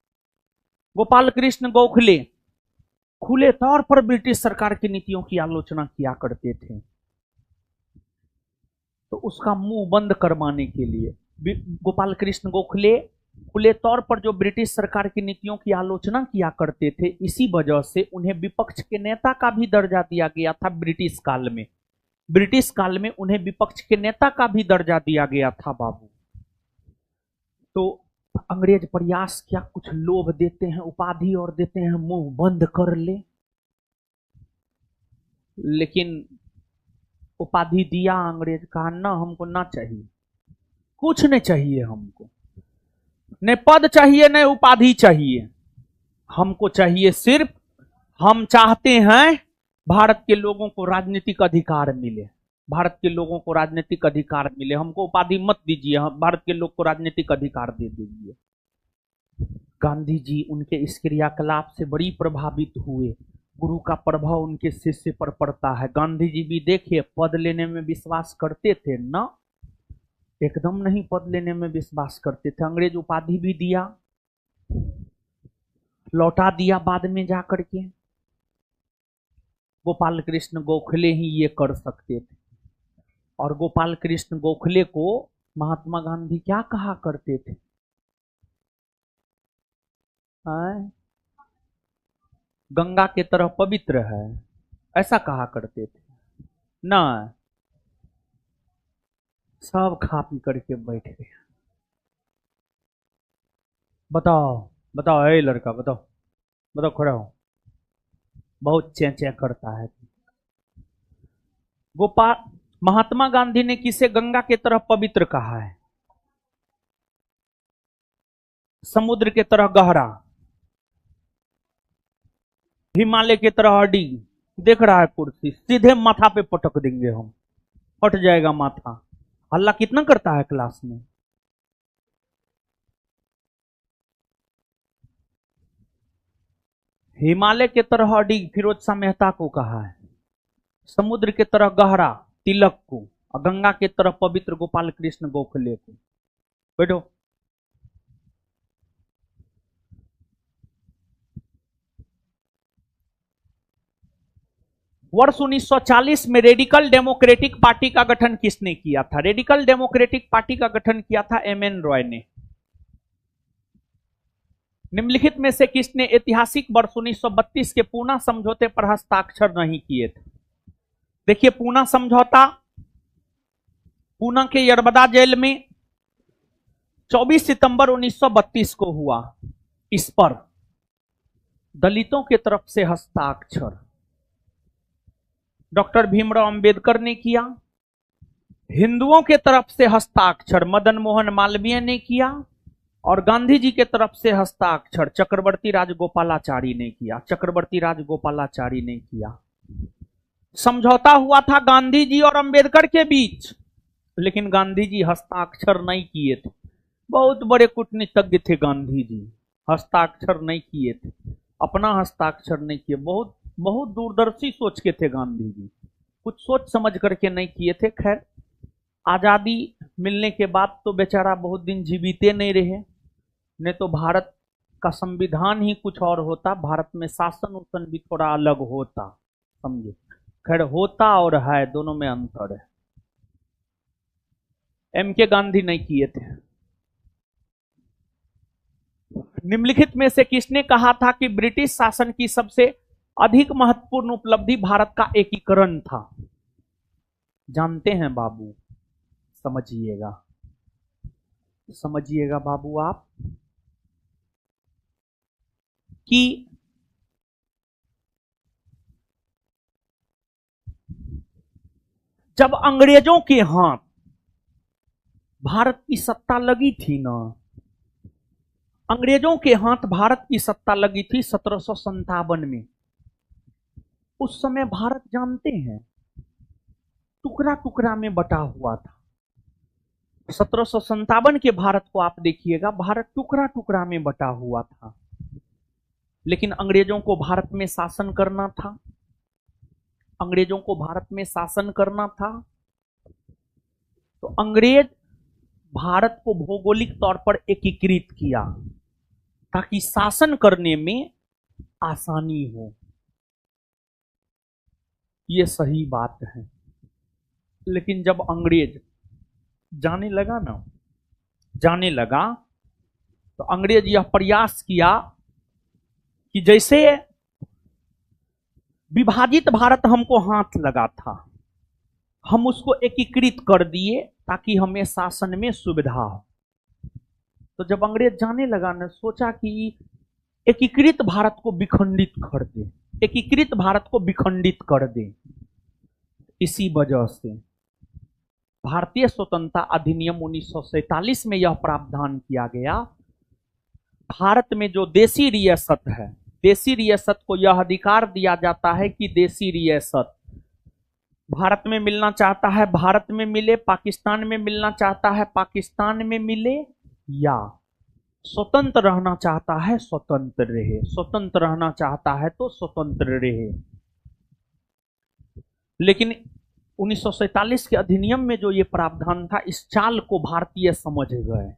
गोपाल कृष्ण गोखले खुले तौर पर ब्रिटिश सरकार की नीतियों की आलोचना किया करते थे। तो उसका मुंह बंद करवाने के लिए गोपाल कृष्ण गोखले खुले तौर पर जो ब्रिटिश सरकार की नीतियों की आलोचना किया करते थे, इसी वजह से उन्हें विपक्ष के नेता का भी दर्जा दिया गया था। ब्रिटिश काल में उन्हें विपक्ष के नेता का भी दर्जा दिया गया था बाबू। तो अंग्रेज प्रयास क्या, कुछ लोभ देते हैं, उपाधि और देते हैं, मुंह बंद कर ले। लेकिन उपाधि दिया अंग्रेज, कहा ना हमको ना चाहिए, कुछ नहीं चाहिए हमको, न पद चाहिए न उपाधि चाहिए, हमको चाहिए सिर्फ, हम चाहते हैं भारत के लोगों को राजनीतिक अधिकार मिले, भारत के लोगों को राजनीतिक अधिकार मिले, हमको उपाधि मत दीजिए, हम भारत के लोग को राजनीतिक अधिकार दे दीजिए। गांधी जी उनके इस क्रियाकलाप से बड़ी प्रभावित हुए। गुरु का प्रभाव उनके शिष्य पर पड़ता है। गांधी जी भी देखिए पद लेने में विश्वास करते थे ना, एकदम नहीं पद लेने में विश्वास करते थे। अंग्रेज उपाधि भी दिया, लौटा दिया बाद में जाकर के। गोपाल कृष्ण गोखले ही ये कर सकते थे। और गोपाल कृष्ण गोखले को महात्मा गांधी क्या कहा करते थे? गंगा के तरह पवित्र है, ऐसा कहा करते थे ना। सब खा पी करके बैठ गए। बताओ बताओ, ए लड़का बताओ, बताओ, खड़ा हो। बहुत चै चै करता है। गोपाल महात्मा गांधी ने किसे गंगा के तरह पवित्र कहा है? समुद्र के तरह गहरा, हिमालय की तरह अड़ी। देख रहा है कुर्सी, सीधे माथा पे पटक देंगे हम, फट जाएगा माथा। हल्ला कितना करता है क्लास में। हिमालय के तरह अड़ी फिरोज शाह मेहता को कहा है, समुद्र के तरह गहरा तिलक को, और गंगा के तरह पवित्र गोपाल कृष्ण गोखले को। बैठो। वर्ष 1940 में रेडिकल डेमोक्रेटिक पार्टी का गठन किसने किया था? रेडिकल डेमोक्रेटिक पार्टी का गठन किया था एमएन रॉय ने। निम्नलिखित में से किसने ऐतिहासिक वर्ष 1932 के पूना समझौते पर हस्ताक्षर नहीं किए थे? देखिए पूना समझौता पूना के यरबदा जेल में 24 सितंबर 1932 को हुआ। इस पर दलितों की तरफ से हस्ताक्षर डॉक्टर भीमराव अंबेडकर ने किया, हिंदुओं के तरफ से हस्ताक्षर मदन मोहन मालवीय ने किया, और गांधी जी के तरफ से हस्ताक्षर चक्रवर्ती राजगोपालाचारी ने किया। चक्रवर्ती राजगोपालाचारी ने किया। समझौता हुआ था गांधी जी और अंबेडकर के बीच, लेकिन गांधी जी हस्ताक्षर नहीं किए थे। बहुत बड़े कूटनीतिज्ञ थे गांधी जी, हस्ताक्षर नहीं किए थे, अपना हस्ताक्षर नहीं किए। बहुत बहुत दूरदर्शी सोच के थे गांधी जी, कुछ सोच समझ करके नहीं किए थे। खैर आजादी मिलने के बाद तो बेचारा बहुत दिन जीविते नहीं रहे, नहीं तो भारत का संविधान ही कुछ और होता, भारत में शासन उसन भी थोड़ा अलग होता, समझे। खैर होता और है, दोनों में अंतर है। एम के गांधी नहीं किए थे। निम्नलिखित में से किसने कहा था कि ब्रिटिश शासन की सबसे अधिक महत्वपूर्ण उपलब्धि भारत का एकीकरण था? जानते हैं बाबू, समझिएगा, समझिएगा बाबू आप, कि जब अंग्रेजों के हाथ भारत की सत्ता लगी थी ना, अंग्रेजों के हाथ भारत की सत्ता लगी थी 1757 में। उस समय भारत जानते हैं टुकड़ा टुकड़ा में बटा हुआ था। 1757 के भारत को आप देखिएगा, भारत टुकड़ा टुकड़ा में बटा हुआ था। लेकिन अंग्रेजों को भारत में शासन करना था, अंग्रेजों को भारत में शासन करना था, तो अंग्रेज भारत को भौगोलिक तौर पर एकीकृत किया ताकि शासन करने में आसानी हो। यह सही बात है। लेकिन जब अंग्रेज जाने लगा ना, जाने लगा, तो अंग्रेज यह प्रयास किया कि जैसे विभाजित भारत हमको हाथ लगा था, हम उसको एकीकृत कर दिए ताकि हमें शासन में सुविधा हो। तो जब अंग्रेज जाने लगा ना, सोचा कि एकीकृत भारत को विखंडित कर दे, एकीकृत भारत को विखंडित कर दे। इसी वजह से भारतीय स्वतंत्रता अधिनियम 1947 में यह प्रावधान किया गया, भारत में जो देसी रियासत है, देसी रियासत को यह अधिकार दिया जाता है कि देसी रियासत भारत में मिलना चाहता है भारत में मिले, पाकिस्तान में मिलना चाहता है पाकिस्तान में मिले, या स्वतंत्र रहना चाहता है स्वतंत्र रहे, स्वतंत्र रहना चाहता है तो स्वतंत्र रहे। लेकिन 1947 के अधिनियम में जो ये प्रावधान था, इस चाल को भारतीय समझ गए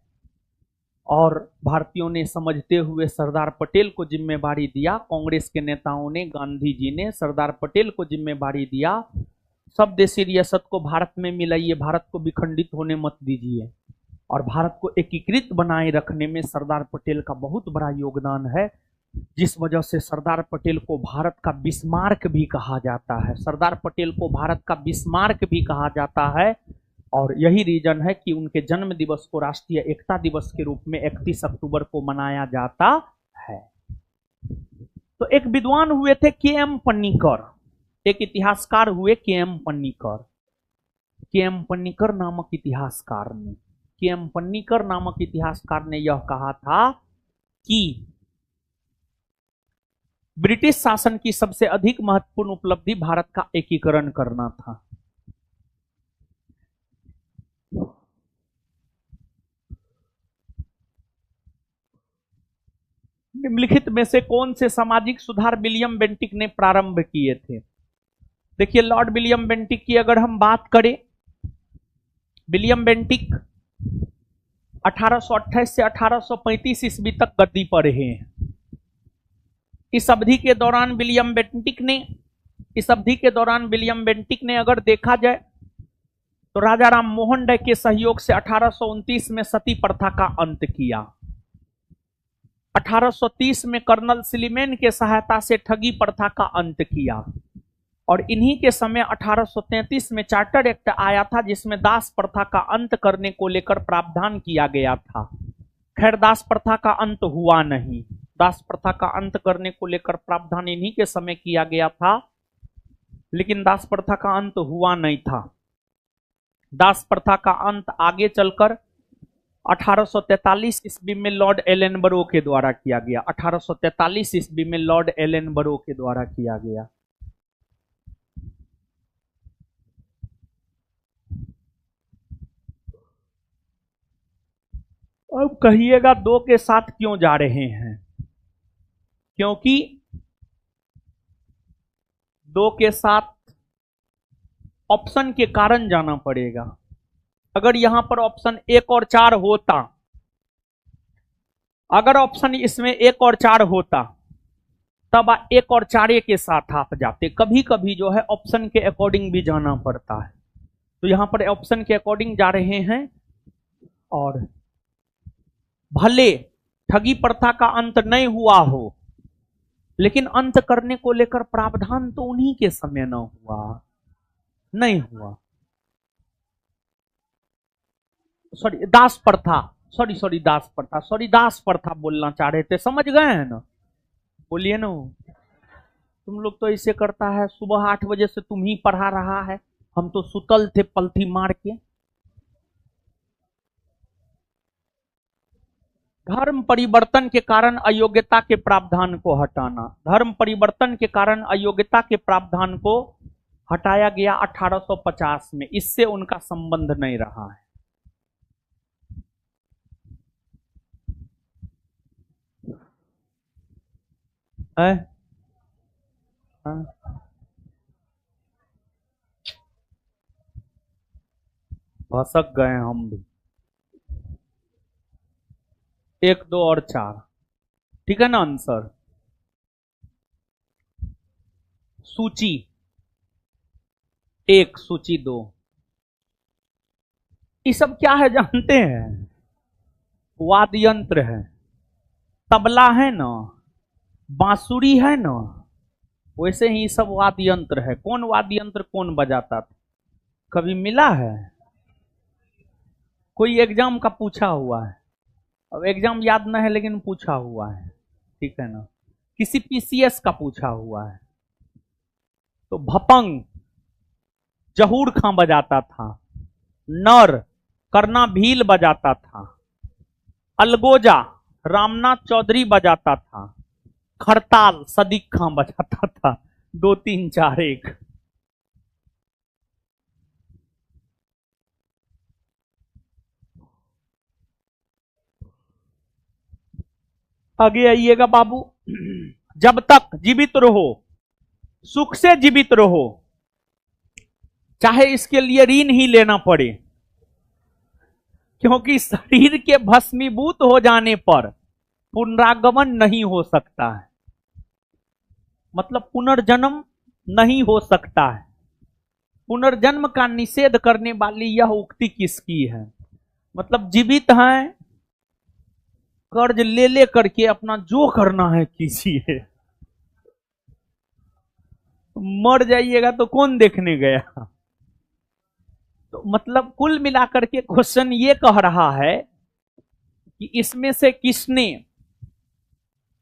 और भारतीयों ने समझते हुए सरदार पटेल को जिम्मेवारी दिया। कांग्रेस के नेताओं ने, गांधी जी ने सरदार पटेल को जिम्मेवारी दिया, सब देशी रियासत को भारत में मिलाइए, भारत को विखंडित होने मत दीजिए। और भारत को एकीकृत बनाए रखने में सरदार पटेल का बहुत बड़ा योगदान है, जिस वजह से सरदार पटेल को भारत का बिस्मार्क भी कहा जाता है। सरदार पटेल को भारत का बिस्मार्क भी कहा जाता है। और यही रीजन है कि उनके जन्म दिवस को राष्ट्रीय एकता दिवस के रूप में 31 अक्टूबर को मनाया जाता है। तो एक विद्वान हुए थे के.एम. पन्नीकर, एक इतिहासकार हुए के.एम. पन्नीकर। के.एम. पन्नीकर नामक इतिहासकार ने, के.एम. पन्नीकर नामक इतिहासकार ने यह कहा था कि ब्रिटिश शासन की सबसे अधिक महत्वपूर्ण उपलब्धि भारत का एकीकरण करना था। निम्नलिखित में से कौन से सामाजिक सुधार विलियम बेंटिक ने प्रारंभ किए थे? देखिए, लॉर्ड विलियम बेंटिक की अगर हम बात करें, विलियम बेंटिक 1828 से 1835 ईस्वी तक गद्दी पर रहे हैं। इस अवधि के दौरान विलियम बेंटिक ने अगर देखा जाए तो राजा राम मोहन राय के सहयोग से 1829 में सती प्रथा का अंत किया। 1830 में कर्नल सिलीमेन के सहायता से ठगी प्रथा का अंत किया। और इन्हीं के समय 1833 में चार्टर एक्ट आया था, जिसमें दास प्रथा का अंत करने को लेकर प्रावधान किया गया था। खैर, दास प्रथा का अंत हुआ नहीं। दास प्रथा का अंत करने को लेकर प्रावधान इन्हीं के समय किया गया था, लेकिन दास प्रथा का अंत हुआ नहीं था। दास प्रथा का अंत आगे चलकर 1843 ईस्वी में लॉर्ड एलनबरो के द्वारा किया गया। 1843 ईस्वी में लॉर्ड एलनबरो के द्वारा किया गया। अब कहिएगा 2 के साथ क्यों जा रहे हैं? क्योंकि 2 के साथ ऑप्शन के कारण जाना पड़ेगा। अगर यहां पर ऑप्शन 1 और 4 होता, अगर ऑप्शन इसमें 1 और 4 होता, तब 1 और 4 के साथ आप जाते। कभी कभी जो है ऑप्शन के अकॉर्डिंग भी जाना पड़ता है। तो यहां पर ऑप्शन के अकॉर्डिंग जा रहे हैं। और भले ठगी प्रथा का अंत नहीं हुआ हो, लेकिन अंत करने को लेकर प्रावधान तो उन्हीं के समय न हुआ, नहीं हुआ। दास प्रथा बोलना चाह रहे थे, समझ गए हैं ना? बोलिए ना। तुम लोग तो ऐसे करता है, सुबह 8 बजे से तुम ही पढ़ा रहा है, हम तो सुतल थे पलथी मार के। धर्म परिवर्तन के कारण अयोग्यता के प्रावधान को हटाना। धर्म परिवर्तन के कारण अयोग्यता के प्रावधान को हटाया गया 1850 में। इससे उनका संबंध नहीं रहा है। भसक गए हम भी। 1, 2 और 4 ठीक है ना आंसर? सूची 1, सूची 2। ये सब क्या है जानते हैं? वाद्य यंत्र है। तबला है ना, बांसुरी है ना, वैसे ही सब वाद्य यंत्र है। कौन वाद्य यंत्र कौन बजाता था? कभी मिला है? कोई एग्जाम का पूछा हुआ है? अब एग्जाम याद ना है, लेकिन पूछा हुआ है, ठीक है ना? किसी पीसीएस का पूछा हुआ है। तो भपंग जहूर खां बजाता था, नर करना भील बजाता था, अलगोजा रामनाथ चौधरी बजाता था, खड़ताल सदीक खां बजाता था। 2, 3, 4, 1। आगे आइएगा बाबू। जब तक जीवित रहो, सुख से जीवित रहो, चाहे इसके लिए ऋण ही लेना पड़े, क्योंकि शरीर के भस्मीभूत हो जाने पर पुनरागमन नहीं हो सकता है, मतलब पुनर्जन्म नहीं हो सकता है। पुनर्जन्म का निषेध करने वाली यह उक्ति किसकी है? मतलब जीवित हैं, कर्ज ले ले करके अपना जो करना है कीजिए, मर जाइएगा तो कौन देखने गया। तो मतलब कुल मिलाकर के क्वेश्चन ये कह रहा है कि इसमें से किसने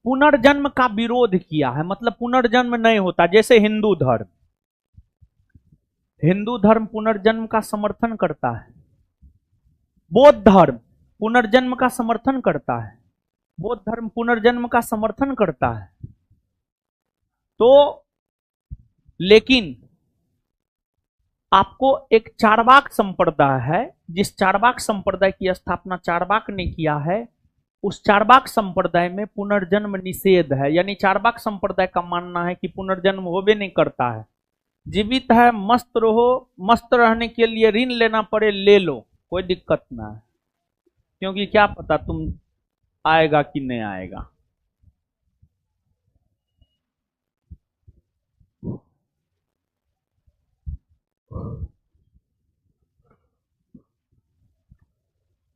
पुनर्जन्म का विरोध किया है, मतलब पुनर्जन्म नहीं होता। जैसे हिंदू धर्म, हिंदू धर्म पुनर्जन्म का समर्थन करता है, बौद्ध धर्म पुनर्जन्म का समर्थन करता है, बौद्ध धर्म पुनर्जन्म का समर्थन करता है। तो लेकिन आपको एक चार्वाक संप्रदाय है, जिस चार्वाक संप्रदाय की स्थापना चार्वाक ने किया है, उस चार्वाक संप्रदाय में पुनर्जन्म निषेध है। यानी चार्वाक संप्रदाय का मानना है कि पुनर्जन्म होबे नहीं करता है, जीवित है, मस्त रहो, मस्त रहने के लिए ऋण लेना पड़े ले लो, कोई दिक्कत ना है, क्योंकि क्या पता तुम आएगा कि नहीं आएगा।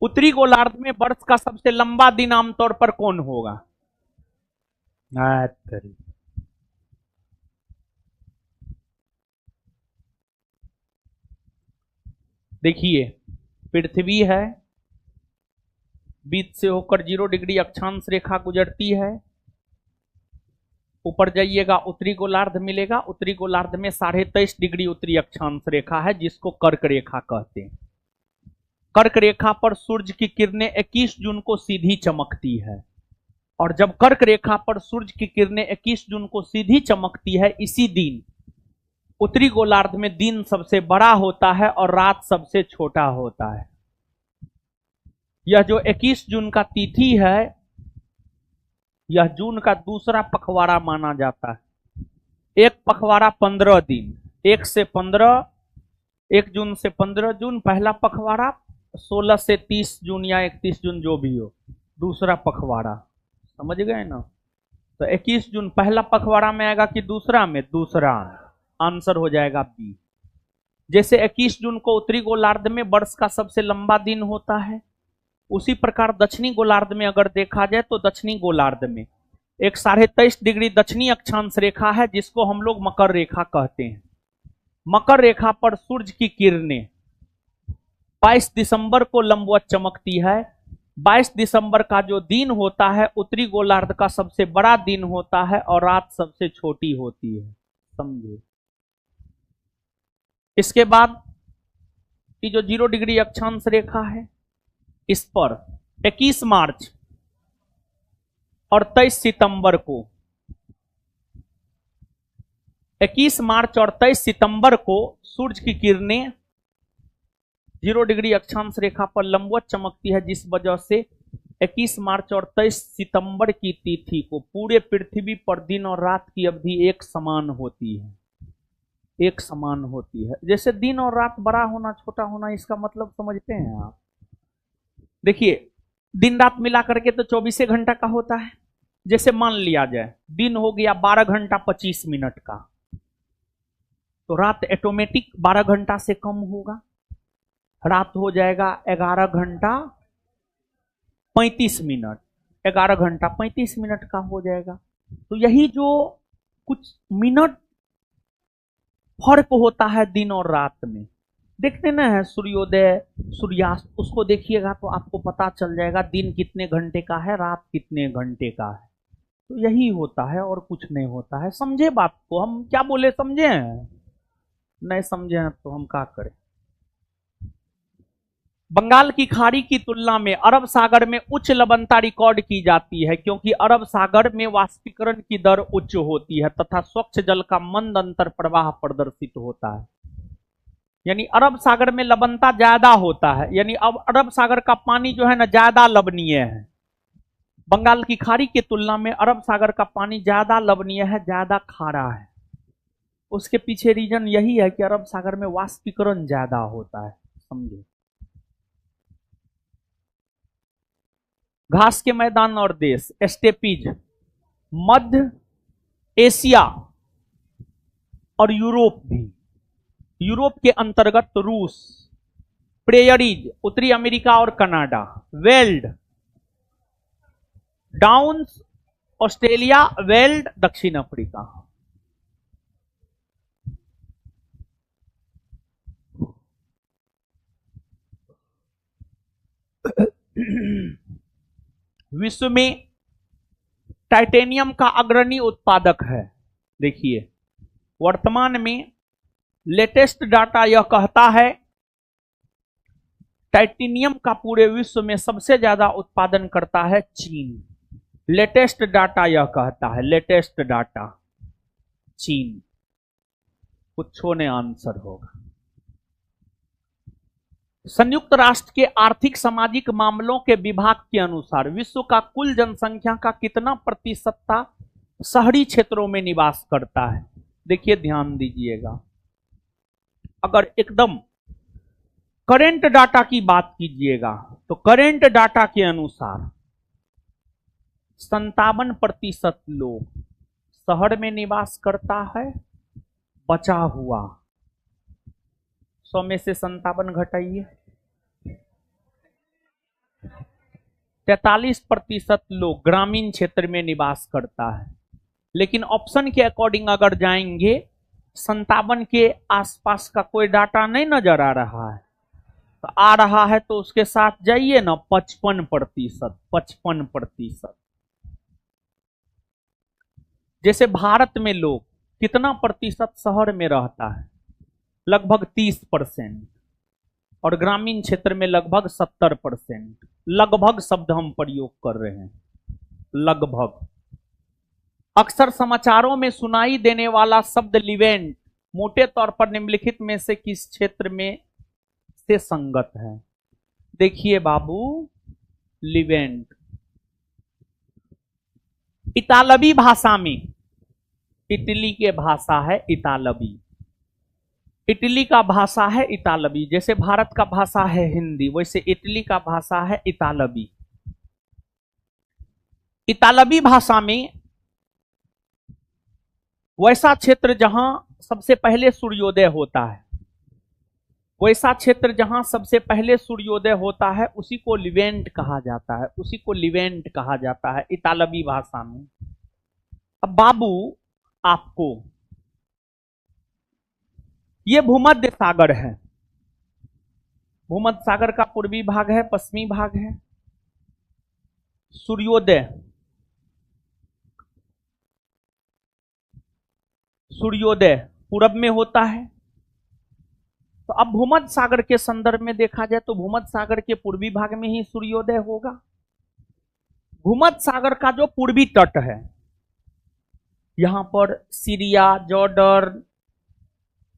उत्तरी गोलार्ध में वर्ष का सबसे लंबा दिन आमतौर पर कौन होगा? देखिए, पृथ्वी है, बीच से होकर 0 डिग्री अक्षांश रेखा गुजरती है, ऊपर जाइएगा उत्तरी गोलार्ध मिलेगा, उत्तरी गोलार्ध में 23.5 डिग्री उत्तरी अक्षांश रेखा है, जिसको कर्क रेखा कहते हैं। कर्क रेखा पर सूर्य की किरणें 21 जून को सीधी चमकती है, और जब कर्क रेखा पर सूर्य की किरणें 21 जून को सीधी चमकती है, इसी दिन उत्तरी गोलार्ध में दिन सबसे बड़ा होता है और रात सबसे छोटा होता है। यह जो 21 जून का तिथि है, यह जून का दूसरा पखवाड़ा माना जाता है। एक पखवाड़ा 15 दिन, 1 से 15, 1 जून से 15 जून पहला पखवाड़ा, 16 से 30 जून या 31 जून जो भी हो दूसरा पखवाड़ा। समझ गए ना? तो 21 जून पहला पखवाड़ा में आएगा कि दूसरा में? दूसरा, आंसर हो जाएगा बी। जैसे 21 जून को उत्तरी गोलार्ध में वर्ष का सबसे लंबा दिन होता है, उसी प्रकार दक्षिणी गोलार्ध में अगर देखा जाए तो दक्षिणी गोलार्ध में एक 23.5 डिग्री दक्षिणी अक्षांश रेखा है, जिसको हम लोग मकर रेखा कहते हैं। मकर रेखा पर सूर्य की किरणें 22 दिसंबर को लंबवत चमकती है। 22 दिसंबर का जो दिन होता है उत्तरी गोलार्ध का सबसे बड़ा दिन होता है और रात सबसे छोटी होती है, समझे। इसके बाद ये जो 0 डिग्री अक्षांश रेखा है, इस पर 21 मार्च और 23 सितंबर को 21 मार्च और 23 सितंबर को सूर्य की किरणें 0 डिग्री अक्षांश रेखा पर लंबवत चमकती है, जिस वजह से 21 मार्च और 23 सितंबर की तिथि को पूरे पृथ्वी पर दिन और रात की अवधि एक समान होती है, एक समान होती है। जैसे दिन और रात बड़ा होना छोटा होना, इसका मतलब समझते हैं आप? देखिए, दिन रात मिला करके तो 24 घंटा का होता है। जैसे मान लिया जाए दिन हो गया 12 घंटा 25 मिनट का, तो रात ऑटोमेटिक 12 घंटा से कम होगा, रात हो जाएगा 11 घंटा 35 मिनट, 11 घंटा 35 मिनट का हो जाएगा। तो यही जो कुछ मिनट फर्क होता है दिन और रात में, देखते ना है सूर्योदय सूर्यास्त, उसको देखिएगा तो आपको पता चल जाएगा दिन कितने घंटे का है, रात कितने घंटे का है। तो यही होता है और कुछ नहीं होता है। समझे बात को? हम क्या बोले, समझे हैं? नहीं समझे हैं तो हम क्या करें। बंगाल की खाड़ी की तुलना में अरब सागर में उच्च लवणता रिकॉर्ड की जाती है, क्योंकि अरब सागर में वाष्पीकरण की दर उच्च होती है तथा स्वच्छ जल का मंद अंतर प्रवाह प्रदर्शित होता है। यानी अरब सागर में लवणता ज्यादा होता है, यानी अब अरब सागर का पानी जो है ना ज्यादा लवणीय है। बंगाल की खाड़ी की तुलना में अरब सागर का पानी ज्यादा लवणीय है, ज्यादा खारा है। उसके पीछे रीजन यही है कि अरब सागर में वाष्पीकरण ज्यादा होता है, समझे। घास के मैदान और देश, स्टेपीज, मध्य एशिया और यूरोप भी। यूरोप के अंतर्गत रूस, प्रेयरीज उत्तरी अमेरिका और Canada, weld downs Australia, weld दक्षिण अफ्रीका। विश्व में टाइटेनियम का अग्रणी उत्पादक है। देखिए वर्तमान में लेटेस्ट डाटा यह कहता है टाइटेनियम का पूरे विश्व में सबसे ज्यादा उत्पादन करता है चीन। लेटेस्ट डाटा यह कहता है, लेटेस्ट डाटा चीन। कुछों ने आंसर होगा। संयुक्त राष्ट्र के आर्थिक सामाजिक मामलों के विभाग के अनुसार विश्व का कुल जनसंख्या का कितना प्रतिशतता शहरी क्षेत्रों में निवास करता है। देखिए ध्यान दीजिएगा, अगर एकदम करंट डाटा की बात कीजिएगा तो करंट डाटा के अनुसार 57% लोग शहर में निवास करता है। बचा हुआ 100 में से 57 घटाइए, 43% लोग ग्रामीण क्षेत्र में निवास करता है। लेकिन ऑप्शन के अकॉर्डिंग अगर जाएंगे 57 के आसपास का कोई डाटा नहीं नजर आ रहा है, तो आ रहा है तो उसके साथ जाइए ना 55%। 55%। जैसे भारत में लोग कितना प्रतिशत शहर में रहता है, लगभग 30%, और ग्रामीण क्षेत्र में लगभग 70%। लगभग शब्द हम प्रयोग कर रहे हैं, लगभग। अक्सर समाचारों में सुनाई देने वाला शब्द लिवेंट मोटे तौर पर निम्नलिखित में से किस क्षेत्र में से संगत है। देखिए बाबू, लिवेंट इतालवी भाषा में, इटली के भाषा है इतालवी, इटली का भाषा है इतालवी। जैसे भारत का भाषा है हिंदी, वैसे इटली का भाषा है इतालवी। इतालवी भाषा में वैसा क्षेत्र जहां सबसे पहले सूर्योदय होता है, वैसा क्षेत्र जहां सबसे पहले सूर्योदय होता है उसी को लिवेंट कहा जाता है, उसी को लिवेंट कहा जाता है इतालवी भाषा में। अब बाबू आपको ये भूमध्य सागर है, भूमध्य सागर का पूर्वी भाग है, पश्चिमी भाग है। सूर्योदय, सूर्योदय पूरब में होता है। तो अब भूमध्य सागर के संदर्भ में देखा जाए तो भूमध्य सागर के पूर्वी भाग में ही सूर्योदय होगा। भूमध्य सागर का जो पूर्वी तट है, यहां पर सीरिया, जॉर्डन,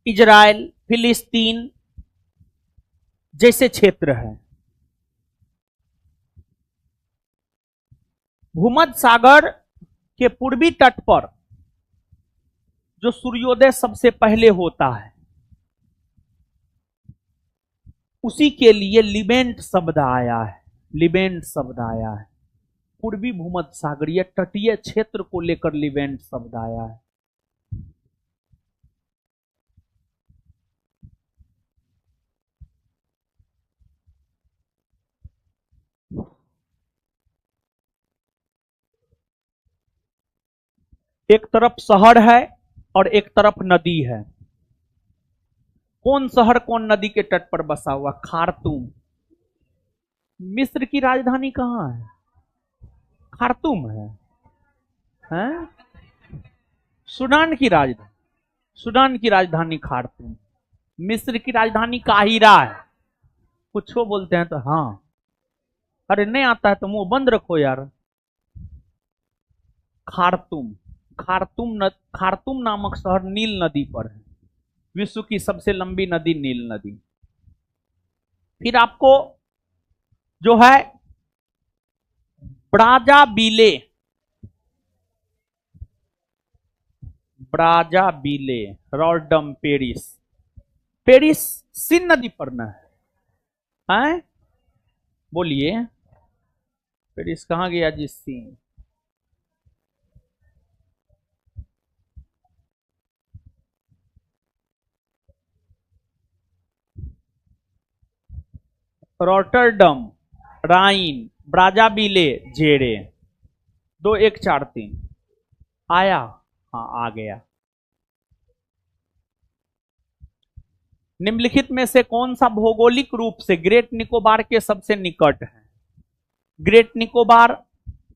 इजराइल, फिलिस्तीन जैसे क्षेत्र है। भूमध्य सागर के पूर्वी तट पर जो सूर्योदय सबसे पहले होता है, उसी के लिए लिवेंट शब्द आया है, लिवेंट शब्द आया है। पूर्वी भूमध्य सागरीय तटीय क्षेत्र को लेकर लिवेंट शब्द आया है। एक तरफ शहर है और एक तरफ नदी है। कौन शहर कौन नदी के तट पर बसा हुआ? खार्तूम। मिस्र की राजधानी कहां है? खार्तूम है, हैं? सूडान की राजधानी, सूडान की राजधानी खार्तूम। मिस्र की राजधानी काहिरा है। कुछ बोलते हैं तो हाँ, अरे नहीं आता है तो मुंह बंद रखो यार। खार्तूम, खार्तूम नामक शहर नील नदी पर है। विश्व की सबसे लंबी नदी नील नदी। फिर आपको जो है ब्राजाबिले, ब्राजाबिले, रॉटरडम, पेरिस। पेरिस सीन नदी पर न है, बोलिए पेरिस कहां गया जी? सीन। रॉटरडम, राइन, ब्राजाबिले, जेरे। 2143 आया? हाँ आ गया। निम्नलिखित में से कौन सा भौगोलिक रूप से ग्रेट निकोबार के सबसे निकट है? ग्रेट निकोबार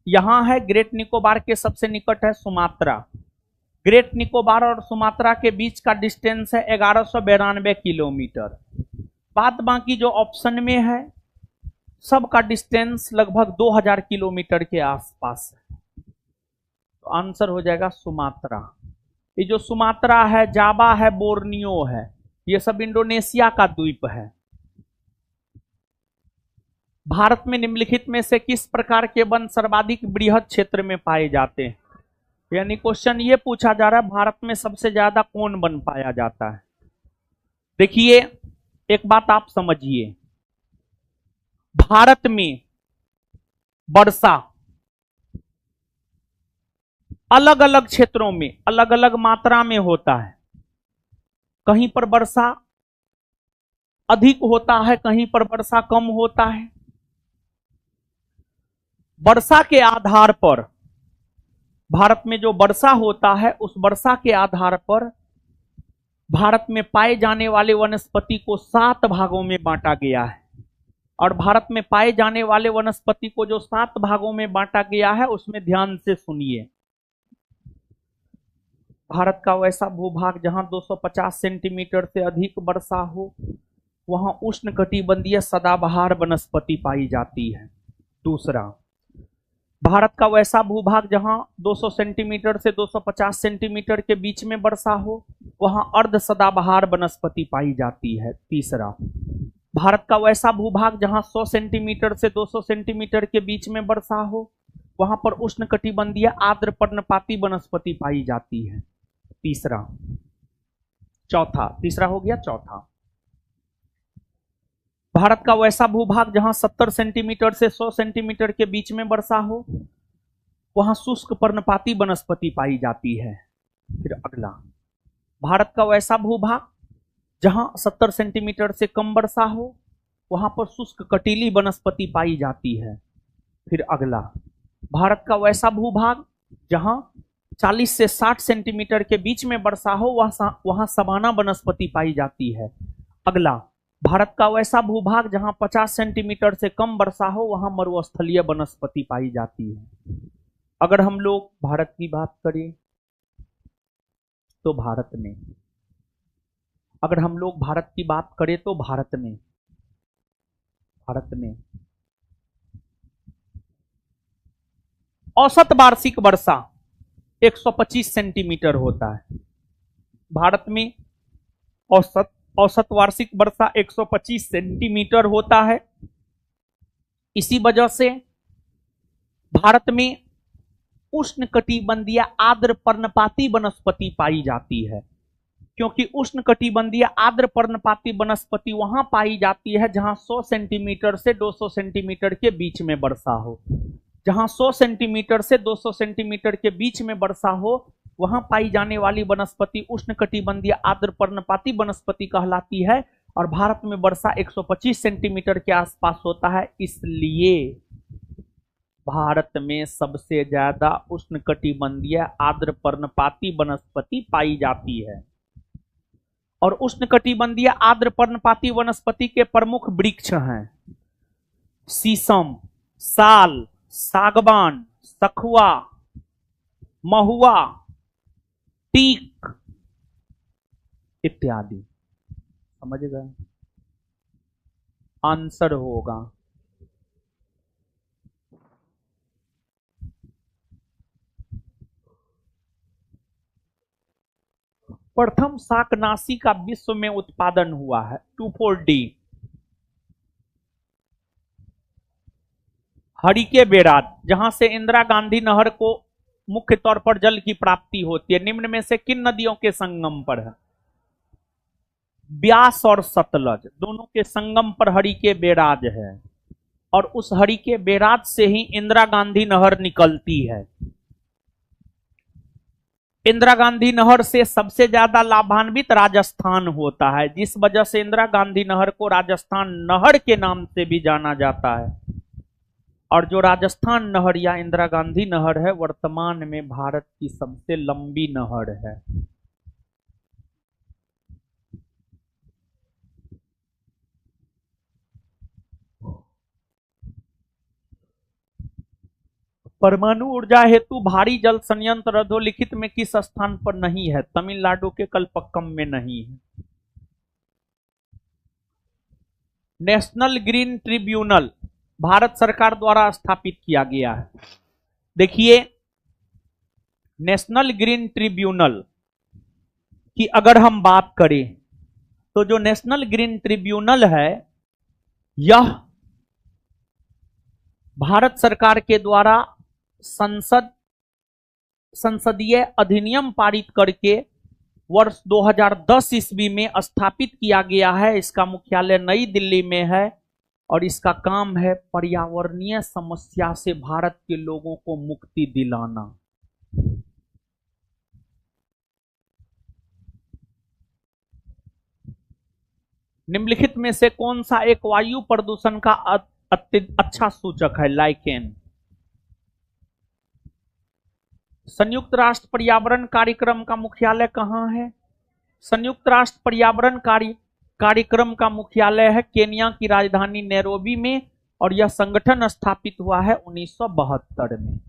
यहां है, ग्रेट निकोबार के सबसे निकट है सुमात्रा। ग्रेट निकोबार और सुमात्रा के बीच का डिस्टेंस है 1192 किलोमीटर। बात बाकी जो ऑप्शन में है सबका डिस्टेंस लगभग 2000 किलोमीटर के आसपास है। तो आंसर हो जाएगा सुमात्रा। ये जो सुमात्रा है, जावा है, बोर्नियो है, ये सब इंडोनेशिया का द्वीप है। भारत में निम्नलिखित में से किस प्रकार के वन सर्वाधिक बृहद क्षेत्र में पाए जाते हैं? यानी क्वेश्चन ये पूछा जा रहा है भारत में सबसे ज्यादा कौन वन पाया जाता है। देखिए एक बात आप समझिए, भारत में वर्षा अलग अलग क्षेत्रों में अलग अलग मात्रा में होता है। कहीं पर वर्षा अधिक होता है, कहीं पर वर्षा कम होता है। वर्षा के आधार पर भारत में जो वर्षा होता है उस वर्षा के आधार पर भारत में पाए जाने वाले वनस्पति को 7 भागों में बांटा गया है। और भारत में पाए जाने वाले वनस्पति को जो 7 भागों में बांटा गया है उसमें ध्यान से सुनिए। भारत का वैसा भूभाग जहां 250 सेंटीमीटर से अधिक वर्षा हो वहां उष्णकटिबंधीय सदाबहार वनस्पति पाई जाती है। दूसरा, भारत का वैसा भूभाग जहां 200 सेंटीमीटर से 250 सेंटीमीटर के बीच में वर्षा हो वहां अर्ध सदाबहार वनस्पति पाई जाती है। तीसरा, भारत का वैसा भूभाग जहां 100 सेंटीमीटर से 200 सेंटीमीटर के बीच में वर्षा हो वहां पर उष्णकटिबंधीय आर्द्र पर्णपाती वनस्पति पाई जाती है। तीसरा हो गया। चौथा, भारत का वैसा भूभाग जहां 70 सेंटीमीटर से 100 सेंटीमीटर के बीच में वर्षा हो वहां शुष्क पर्णपाती वनस्पति पाई जाती है। फिर अगला, भारत का वैसा भूभाग जहां 70 सेंटीमीटर से कम वर्षा हो वहां पर शुष्क कटीली वनस्पति पाई जाती है। फिर अगला, भारत का वैसा भूभाग जहां 40 से 60 सेंटीमीटर के बीच में वर्षा हो वहां सवाना वनस्पति पाई जाती है। अगला, भारत का वैसा भूभाग जहां 50 सेंटीमीटर से कम वर्षा हो वहां मरुस्थलीय वनस्पति पाई जाती है। अगर हम लोग भारत की बात करें तो भारत में, अगर हम लोग भारत की बात करें तो भारत में औसत वार्षिक वर्षा 125 सेंटीमीटर होता है। भारत में औसत वार्षिक वर्षा 125 सेंटीमीटर होता है। इसी वजह से भारत में उष्णकटिबंधीय आर्द्र पर्णपाती वनस्पति पाई जाती है, क्योंकि उष्णकटिबंधीय आर्द्र पर्णपाती वनस्पति वहां पाई जाती है जहां 100 सेंटीमीटर से 200 सेंटीमीटर के बीच में वर्षा हो। जहां 100 सेंटीमीटर से 200 सेंटीमीटर के बीच में वर्षा हो वहां पाई जाने वाली वनस्पति उष्णकटिबंधीय आर्द्र पर्णपाती वनस्पति कहलाती है। और भारत में वर्षा 125 सेंटीमीटर के आसपास होता है, इसलिए भारत में सबसे ज्यादा उष्णकटिबंधीय आर्द्र पर्णपाती वनस्पति पाई जाती है। और उष्णकटिबंधीय आर्द्र पर्णपाती वनस्पति के प्रमुख वृक्ष हैं शीशम, साल, सागवान, सखुआ, महुआ, टीक इत्यादि। समझ गए? आंसर होगा प्रथम शाकनाशी का विश्व में उत्पादन हुआ है 24D। हरिके बैराज, जहां से इंदिरा गांधी नहर को मुख्य तौर पर जल की प्राप्ति होती है, निम्न में से किन नदियों के संगम पर है? ब्यास और सतलज दोनों के संगम पर हरिके बैराज है, और उस हरिके बैराज से ही इंदिरा गांधी नहर निकलती है। इंदिरा गांधी नहर से सबसे ज्यादा लाभान्वित राजस्थान होता है, जिस वजह से इंदिरा गांधी नहर को राजस्थान नहर के नाम से भी जाना जाता है। और जो राजस्थान नहर या इंदिरा गांधी नहर है, वर्तमान में भारत की सबसे लंबी नहर है। परमाणु ऊर्जा हेतु भारी जल संयंत्र अधोलिखित में किस स्थान पर नहीं है? तमिलनाडु के कलपक्कम में नहीं है। नेशनल ग्रीन ट्रिब्यूनल भारत सरकार द्वारा स्थापित किया गया है। देखिए, नेशनल ग्रीन ट्रिब्यूनल की अगर हम बात करें तो जो नेशनल ग्रीन ट्रिब्यूनल है, यह भारत सरकार के द्वारा संसदीय अधिनियम पारित करके वर्ष 2010 ईस्वी में स्थापित किया गया है। इसका मुख्यालय नई दिल्ली में है और इसका काम है पर्यावरणीय समस्या से भारत के लोगों को मुक्ति दिलाना। निम्नलिखित में से कौन सा एक वायु प्रदूषण का अच्छा सूचक है? लाइकेन। संयुक्त राष्ट्र पर्यावरण कार्यक्रम का मुख्यालय कहां है? संयुक्त राष्ट्र पर्यावरण कार्यक्रम का मुख्यालय है केन्या की राजधानी नैरोबी में, और यह संगठन स्थापित हुआ है 1972 में।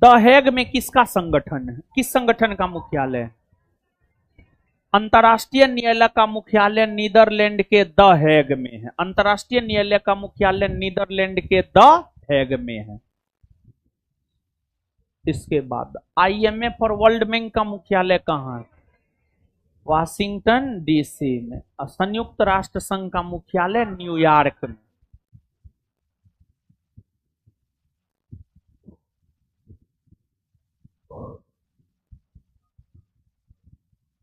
द हेग में किसका संगठन है? किस संगठन का मुख्यालय है? अंतर्राष्ट्रीय न्यायालय का मुख्यालय नीदरलैंड के द हेग में है। अंतर्राष्ट्रीय न्यायालय का मुख्यालय नीदरलैंड के द हेग में है। इसके बाद IMF और वर्ल्ड बैंक का मुख्यालय कहां है? वाशिंगटन DC में। और संयुक्त राष्ट्र संघ का मुख्यालय न्यूयॉर्क में।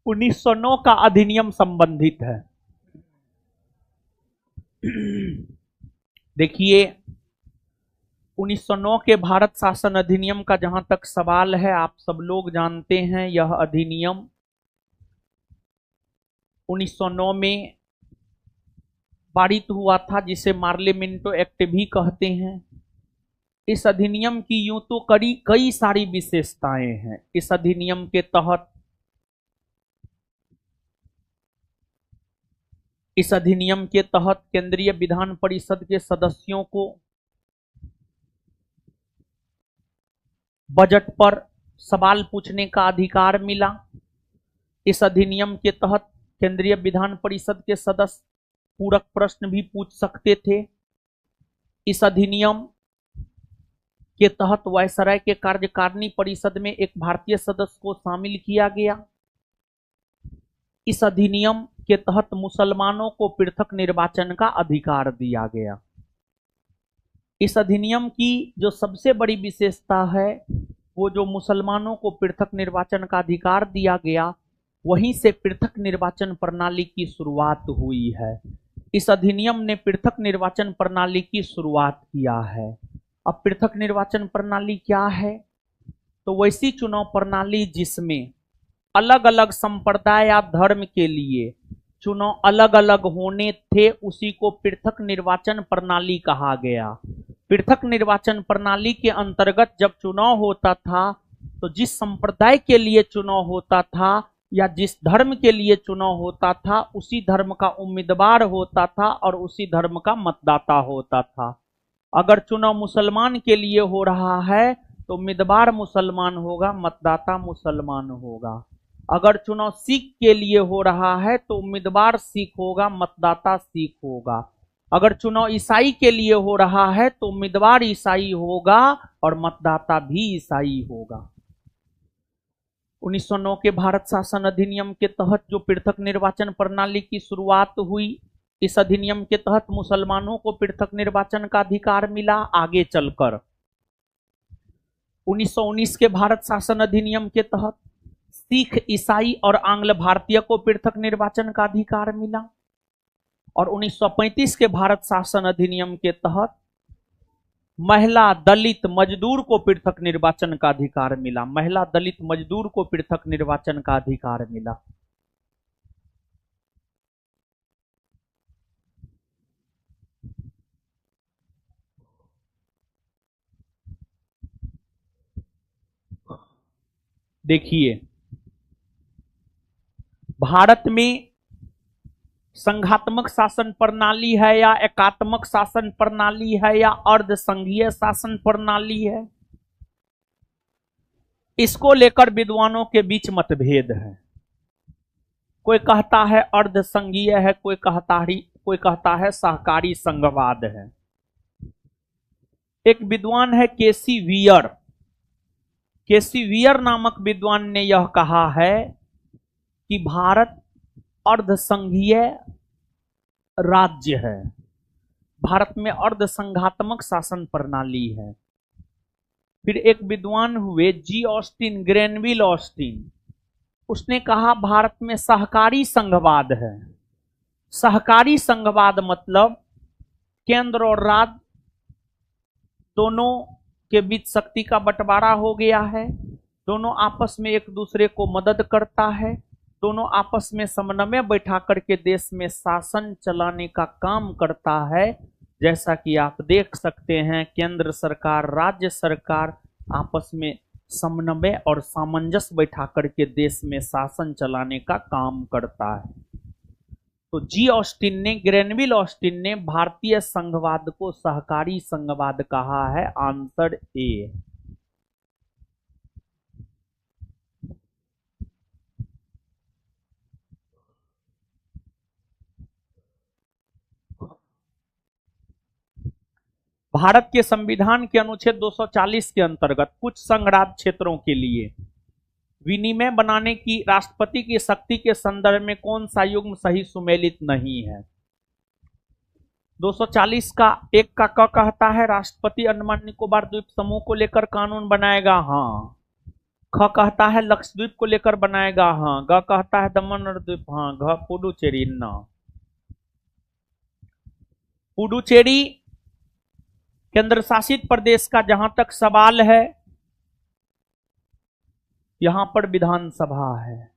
उन्नीस 1909 का अधिनियम संबंधित है। देखिए, 1909 के भारत शासन अधिनियम का जहां तक सवाल है, आप सब लोग जानते हैं यह अधिनियम 1909 में पारित हुआ था, जिसे मार्लिमेंटो एक्ट भी कहते हैं। इस अधिनियम की यूं तो कई सारी विशेषताएं हैं। इस अधिनियम के तहत केंद्रीय विधान परिषद के सदस्यों को बजट पर सवाल पूछने का अधिकार मिला। इस अधिनियम के तहत केंद्रीय विधान परिषद के सदस्य पूरक प्रश्न भी पूछ सकते थे। इस अधिनियम के तहत वायसराय के कार्यकारिणी परिषद में एक भारतीय सदस्य को शामिल किया गया। इस अधिनियम के तहत मुसलमानों को पृथक निर्वाचन का अधिकार दिया गया। इस अधिनियम की जो सबसे बड़ी विशेषता है, वो जो मुसलमानों को पृथक निर्वाचन का अधिकार दिया गया, वहीं से पृथक निर्वाचन प्रणाली की शुरुआत हुई है। इस अधिनियम ने पृथक निर्वाचन प्रणाली की शुरुआत किया है। अब पृथक निर्वाचन प्रणाली क्या है? तो वैसी चुनाव प्रणाली जिसमें अलग अलग संप्रदाय या धर्म के लिए चुनाव अलग अलग होने थे, उसी को पृथक निर्वाचन प्रणाली कहा गया। पृथक निर्वाचन प्रणाली के अंतर्गत जब चुनाव होता था, तो जिस संप्रदाय के लिए चुनाव होता था या जिस धर्म के लिए चुनाव होता था, उसी धर्म का उम्मीदवार होता था और उसी धर्म का मतदाता होता था। अगर चुनाव मुसलमान के लिए हो रहा है तो उम्मीदवार मुसलमान होगा, मतदाता मुसलमान होगा। अगर चुनाव सिख के लिए हो रहा है तो उम्मीदवार सिख होगा, मतदाता सिख होगा। अगर चुनाव ईसाई के लिए हो रहा है तो उम्मीदवार ईसाई होगा और मतदाता भी ईसाई होगा। 1909 के भारत शासन अधिनियम के तहत जो पृथक निर्वाचन प्रणाली की शुरुआत हुई, इस अधिनियम के तहत मुसलमानों को पृथक निर्वाचन का अधिकार मिला। आगे चलकर 1919 के भारत शासन अधिनियम के तहत सिख, ईसाई और आंग्ल भारतीय को पृथक निर्वाचन का अधिकार मिला। और 1935 के भारत शासन अधिनियम के तहत महिला, दलित, मजदूर को पृथक निर्वाचन का अधिकार मिला। महिला, दलित, मजदूर को पृथक निर्वाचन का अधिकार मिला। देखिए, भारत में संघात्मक शासन प्रणाली है या एकात्मक शासन प्रणाली है या अर्ध संघीय शासन प्रणाली है, इसको लेकर विद्वानों के बीच मतभेद है। कोई कहता है अर्ध संघीय है, कोई कहता है सहकारी संघवाद है। एक विद्वान है केसी वियर। केसी वियर नामक विद्वान ने यह कहा है कि भारत अर्ध संघीय राज्य है, भारत में अर्ध संघात्मक शासन प्रणाली है। फिर एक विद्वान हुए जी ऑस्टिन, ग्रेनविल ऑस्टिन, उसने कहा भारत में सहकारी संघवाद है। सहकारी संघवाद मतलब केंद्र और राज्य दोनों के बीच शक्ति का बंटवारा हो गया है, दोनों आपस में एक दूसरे को मदद करता है, दोनों आपस में समन्वय बैठा करके देश में शासन चलाने का काम करता है। जैसा कि आप देख सकते हैं, केंद्र सरकार, राज्य सरकार आपस में समन्वय और सामंजस्य बैठा करके देश में शासन चलाने का काम करता है। तो जी ऑस्टिन ने, ग्रेनविल ऑस्टिन ने भारतीय संघवाद को सहकारी संघवाद कहा है। Answer A. भारत के संविधान के अनुच्छेद 240 के अंतर्गत कुछ संघ राज्य क्षेत्रों के लिए विनिमय बनाने की राष्ट्रपति की शक्ति के संदर्भ में कौन सा युग्म सही सुमेलित नहीं है? 240 का एक का क कहता है राष्ट्रपति अंडमान निकोबार द्वीप समूह को लेकर कानून बनाएगा, हाँ। ख कहता है लक्षद्वीप को लेकर बनाएगा, हाँ। ग कहता है दमन और द्वीप, हाँ। घ पुडुचेरी, न। पुडुचेरी केंद्र शासित प्रदेश का जहां तक सवाल है, यहां पर विधानसभा है।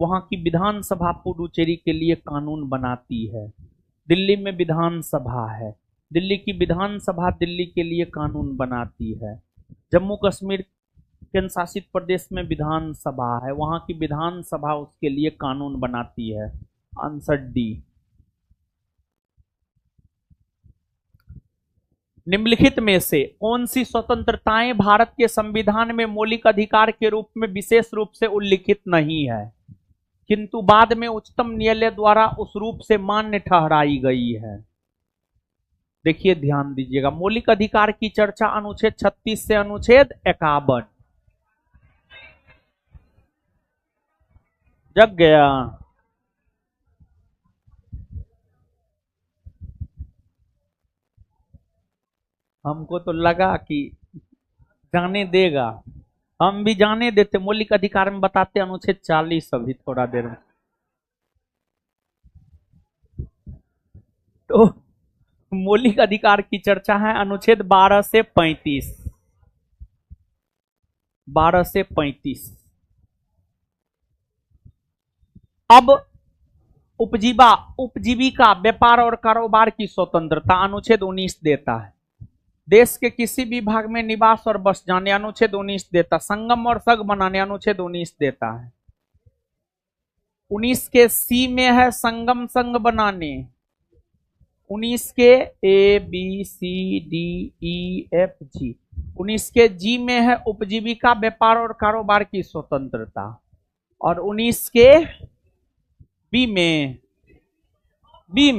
वहां की विधानसभा पुडुचेरी के लिए कानून बनाती है। दिल्ली में विधानसभा है, दिल्ली की विधानसभा दिल्ली के लिए कानून बनाती है। जम्मू कश्मीर केंद्र शासित प्रदेश में विधानसभा है, वहां की विधानसभा उसके लिए कानून बनाती है। Answer D. निम्नलिखित में से कौन सी स्वतंत्रताएं भारत के संविधान में मौलिक अधिकार के रूप में विशेष रूप से उल्लिखित नहीं है, किंतु बाद में उच्चतम न्यायालय द्वारा उस रूप से मान्य ठहराई गई है? देखिए, ध्यान दीजिएगा। मौलिक अधिकार की चर्चा अनुच्छेद 36 से अनुच्छेद 51। जग गया। हमको तो लगा कि जाने देगा, हम भी जाने देते। मौलिक अधिकार में बताते अनुच्छेद 40 अभी थोड़ा देर में। तो मौलिक अधिकार की चर्चा है अनुच्छेद 12 से 35। 12 से 35। अब उपजीविका, व्यापार और कारोबार की स्वतंत्रता अनुच्छेद 19 देता है। देश के किसी भी भाग में निवास और बस जाने अनुच्छेद 19 देता। संगम और संघ बनाने अनुच्छेद 19 देता है। 19 के सी में है संगम संघ बनाने। 19 के A B C D E F G. 19 के जी में है उपजीविका, व्यापार और कारोबार की स्वतंत्रता। और 19 के बी में डी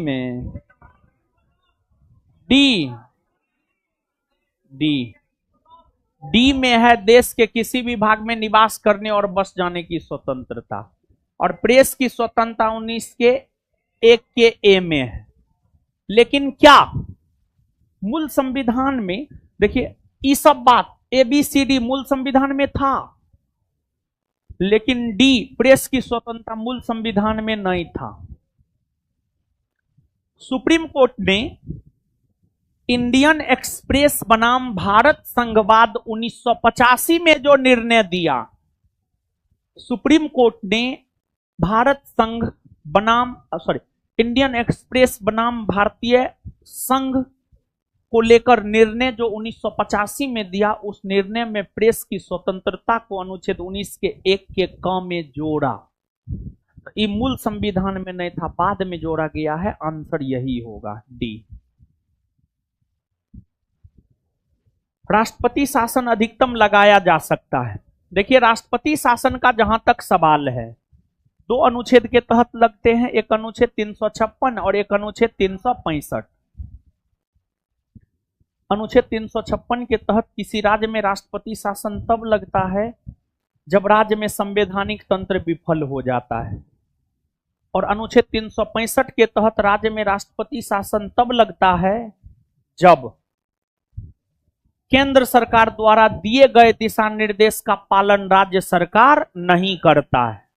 में है देश के किसी भी भाग में निवास करने और बस जाने की स्वतंत्रता। और प्रेस की स्वतंत्रता 19 के 1 के ए में है। लेकिन क्या मूल संविधान में, देखिए ये सब बात ABCD मूल संविधान में था, लेकिन डी प्रेस की स्वतंत्रता मूल संविधान में नहीं था। सुप्रीम कोर्ट ने इंडियन एक्सप्रेस बनाम भारत संघवाद 1985 में जो निर्णय दिया, सुप्रीम कोर्ट ने भारत संघ बनाम इंडियन एक्सप्रेस बनाम भारतीय संघ को लेकर निर्णय जो 1985 में दिया, उस निर्णय में प्रेस की स्वतंत्रता को अनुच्छेद 19 के 1 के क में जोड़ा। ये मूल संविधान में नहीं था, बाद में जोड़ा गया है। आंसर यही होगा, डी। राष्ट्रपति शासन अधिकतम लगाया जा सकता है। देखिए राष्ट्रपति शासन का जहां तक सवाल है, 2 अनुच्छेद के तहत लगते हैं, एक अनुच्छेद 356 और एक अनुच्छेद 365। अनुच्छेद 356 के तहत किसी राज्य में राष्ट्रपति शासन तब लगता है जब राज्य में संवैधानिक तंत्र विफल हो जाता है, और अनुच्छेद 365 के तहत राज्य में राष्ट्रपति शासन तब लगता है जब केंद्र सरकार द्वारा दिए गए दिशा निर्देश का पालन राज्य सरकार नहीं करता है।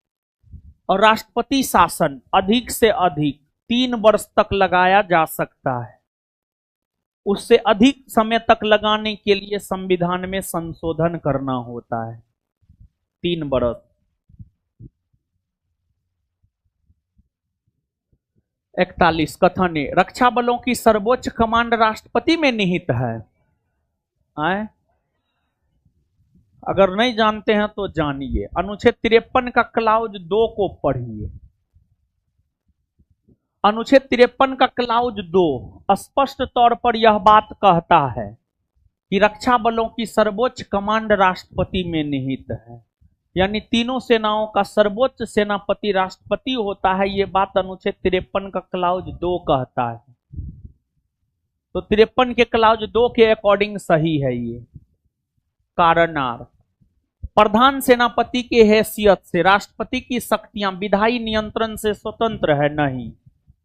और राष्ट्रपति शासन अधिक से अधिक 3 वर्ष तक लगाया जा सकता है। उससे अधिक समय तक लगाने के लिए संविधान में संशोधन करना होता है। 3 वर्ष। 41 कथन है, रक्षा बलों की सर्वोच्च कमांड राष्ट्रपति में निहित है। आए? अगर नहीं जानते हैं तो जानिए। अनुच्छेद 53 का क्लाउज 2 को पढ़िए। अनुच्छेद 53 का क्लाउज 2 स्पष्ट तौर पर यह बात कहता है कि रक्षा बलों की सर्वोच्च कमांड राष्ट्रपति में निहित है, यानी तीनों सेनाओं का सर्वोच्च सेनापति राष्ट्रपति होता है। यह बात अनुच्छेद 53 का क्लाउज 2 कहता है। तो 53 के क्लाउज 2 के अकॉर्डिंग सही है ये। कारण आर, प्रधान सेनापति के हैसियत से राष्ट्रपति की शक्तियां विधायी नियंत्रण से स्वतंत्र है, नहीं,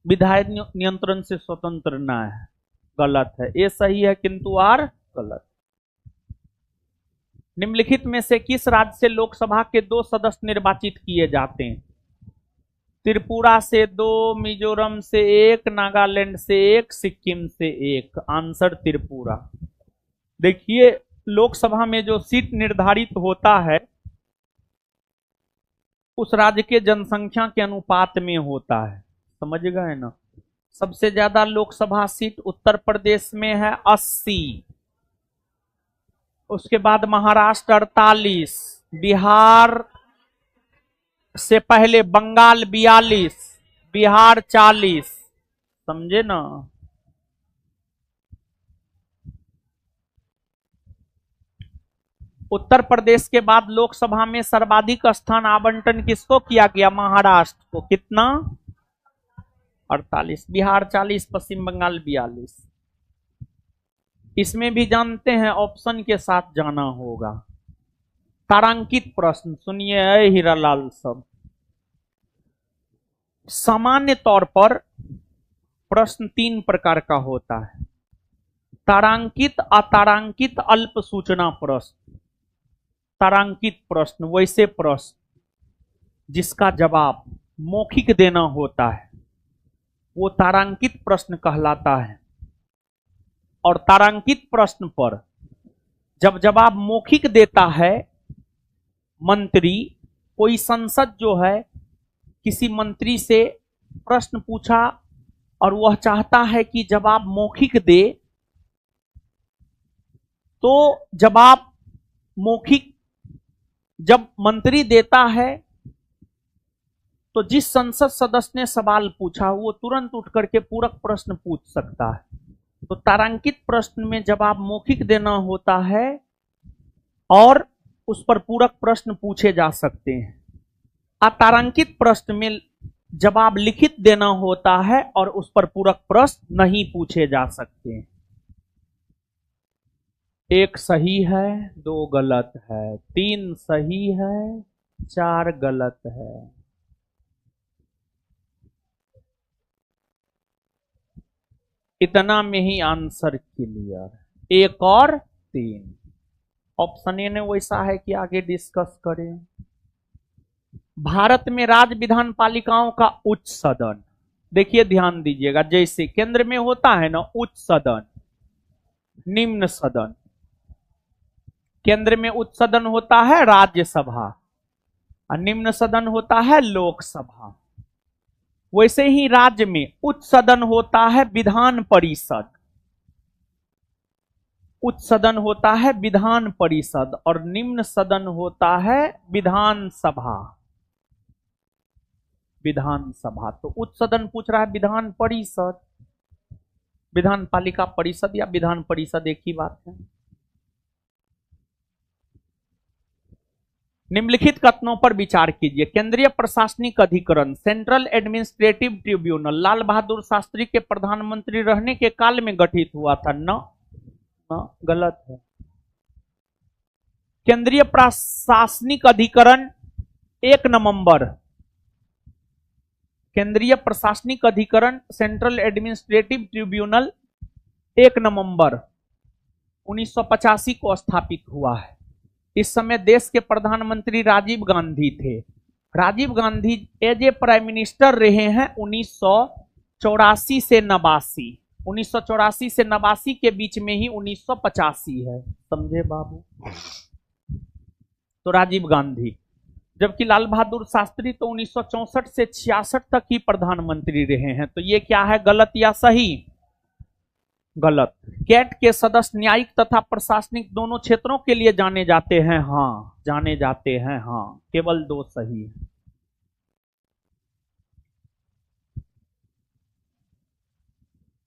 विधायी नियंत्रण से स्वतंत्र न है, गलत है। ये सही है किंतु आर गलत। निम्नलिखित में से किस राज्य से लोकसभा के 2 सदस्य निर्वाचित किए जाते हैं? त्रिपुरा से 2, मिजोरम से 1, नागालैंड से 1, सिक्किम से 1। आंसर त्रिपुरा। देखिए लोकसभा में जो सीट निर्धारित होता है उस राज्य के जनसंख्या के अनुपात में होता है, समझ गए ना। सबसे ज्यादा लोकसभा सीट उत्तर प्रदेश में है 80, उसके बाद महाराष्ट्र 48, बिहार से पहले बंगाल 42, बिहार 40, समझे ना। उत्तर प्रदेश के बाद लोकसभा में सर्वाधिक स्थान आवंटन किसको किया गया? महाराष्ट्र को। कितना? 48, बिहार 40, पश्चिम बंगाल 42। इसमें भी जानते हैं ऑप्शन के साथ जाना होगा। तारांकित प्रश्न सुनिए हीरालाल सब। सामान्य तौर पर प्रश्न 3 प्रकार का होता है: तारांकित, अतारांकित, अल्प सूचना प्रश्न। तारांकित प्रश्न वैसे प्रश्न जिसका जवाब मौखिक देना होता है, वो तारांकित प्रश्न कहलाता है। और तारांकित प्रश्न पर जब जवाब मौखिक देता है मंत्री, कोई संसद जो है किसी मंत्री से प्रश्न पूछा और वह चाहता है कि जवाब मौखिक दे, तो जवाब मौखिक जब मंत्री देता है तो जिस संसद सदस्य ने सवाल पूछा वो तुरंत उठ करके पूरक प्रश्न पूछ सकता है। तो तारांकित प्रश्न में जवाब मौखिक देना होता है और उस पर पूरक प्रश्न पूछे जा सकते हैं। अतारांकित प्रश्न में जवाब लिखित देना होता है और उस पर पूरक प्रश्न नहीं पूछे जा सकते हैं। 1 सही है, 2 गलत है, 3 सही है, 4 गलत है। इतना में ही आंसर क्लियर। एक और तीन। ऑप्शन ए ने वैसा है कि आगे डिस्कस करें। भारत में राज्य विधान पालिकाओं का उच्च सदन, देखिए ध्यान दीजिएगा, जैसे केंद्र में होता है ना उच्च सदन, निम्न सदन। केंद्र में उच्च सदन होता है राज्यसभा और निम्न सदन होता है लोकसभा। वैसे ही राज्य में उच्च सदन होता है विधान परिषद, उच्च सदन होता है विधान परिषद और निम्न सदन होता है विधानसभा। विधानसभा तो उच्च सदन पूछ रहा है विधान परिषद, विधान पालिका परिषद या विधान परिषद एक ही बात है। निम्नलिखित कथनों पर विचार कीजिए। केंद्रीय प्रशासनिक अधिकरण central administrative tribunal Lal Bahadur Shastri के प्रधानमंत्री रहने के काल में गठित हुआ था। न गलत है। केंद्रीय प्रशासनिक अधिकरण 1 नवंबर, केंद्रीय प्रशासनिक अधिकरण सेंट्रल एडमिनिस्ट्रेटिव ट्रिब्यूनल 1 नवंबर 1985 को स्थापित हुआ है। इस समय देश के प्रधानमंत्री राजीव गांधी थे। Rajiv Gandhi as a prime minister रहे हैं 1984 से 89। 1984 से 89 के बीच में ही 1985 है, समझे बाबू। तो राजीव गांधी, जबकि लाल बहादुर शास्त्री तो 1964 से 66 तक ही प्रधानमंत्री रहे हैं। तो ये क्या है, गलत या सही? गलत। कैट के सदस्य न्यायिक तथा प्रशासनिक दोनों क्षेत्रों के लिए जाने जाते हैं। हाँ, जाने जाते हैं। हाँ, केवल 2 सही है।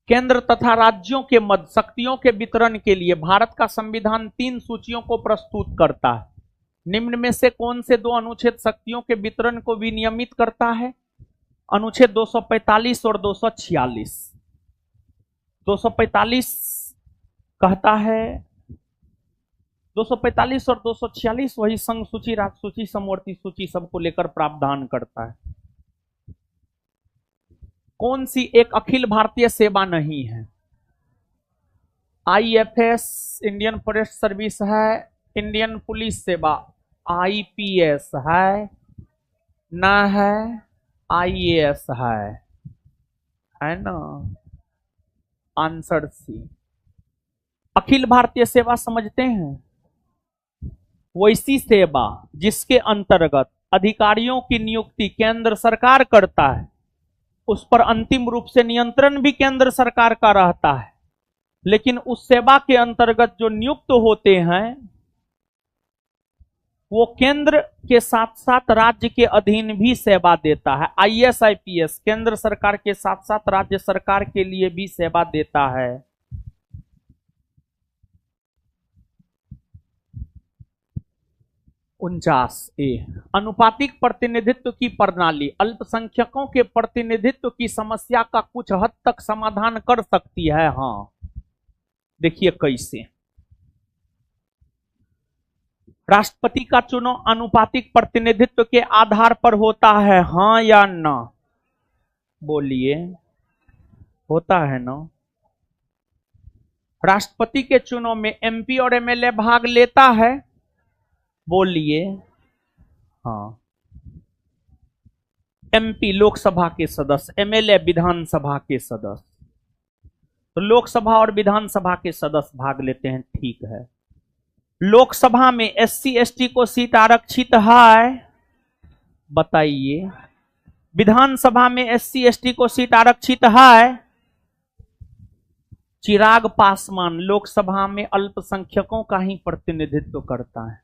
केंद्र तथा राज्यों के मध्य शक्तियों के वितरण के लिए भारत का संविधान 3 सूचियों को प्रस्तुत करता है। निम्न में से कौन से 2 अनुच्छेद शक्तियों के वितरण को विनियमित करता है? अनुच्छेद 245 और 246। 245 कहता है, 245 और 246 वही संघ सूची, राज्य सूची, समवर्ती सूची सबको लेकर प्रावधान करता है। कौन सी एक अखिल भारतीय सेवा नहीं है? आईएफएस इंडियन फॉरेस्ट सर्विस है, इंडियन पुलिस सेवा आईपीएस है, ना है आईएएस है ना? Answer C. अखिल भारतीय सेवा समझते हैं? वैसी सेवा जिसके अंतर्गत अधिकारियों की नियुक्ति केंद्र सरकार करता है, उस पर अंतिम रूप से नियंत्रण भी केंद्र सरकार का रहता है, लेकिन उस सेवा के अंतर्गत जो नियुक्त होते हैं वो केंद्र के साथ साथ राज्य के अधीन भी सेवा देता है। आईएएस आईपीएस केंद्र सरकार के साथ साथ राज्य सरकार के लिए भी सेवा देता है। ए अनुपातिक प्रतिनिधित्व की प्रणाली अल्पसंख्यकों के प्रतिनिधित्व की समस्या का कुछ हद तक समाधान कर सकती है। हाँ, देखिए कैसे। राष्ट्रपति का चुनाव अनुपातिक प्रतिनिधित्व के आधार पर होता है, हाँ या ना? बोलिए, होता है ना? राष्ट्रपति के चुनाव में एमपी और एमएलए भाग लेता है? बोलिए, हाँ। एमपी लोकसभा के सदस्य, एमएलए विधानसभा के सदस्य। तो लोकसभा और विधानसभा के सदस्य भाग लेते हैं, ठीक है। लोकसभा में एससी एसटी को सीट आरक्षित है? बताइए। विधानसभा में एससी एसटी को सीट आरक्षित है? चिराग पासवान लोकसभा में अल्पसंख्यकों का ही प्रतिनिधित्व करता है।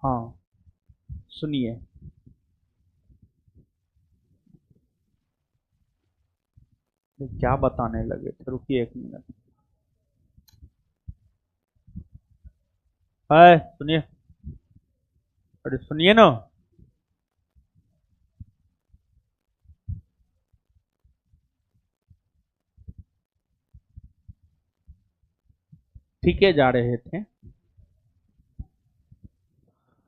हाँ, सुनिए। क्या बताने लगे थे, रुकिए 1 मिनट। है, सुनिए, अरे सुनिए ना। ठीक है, जा रहे थे।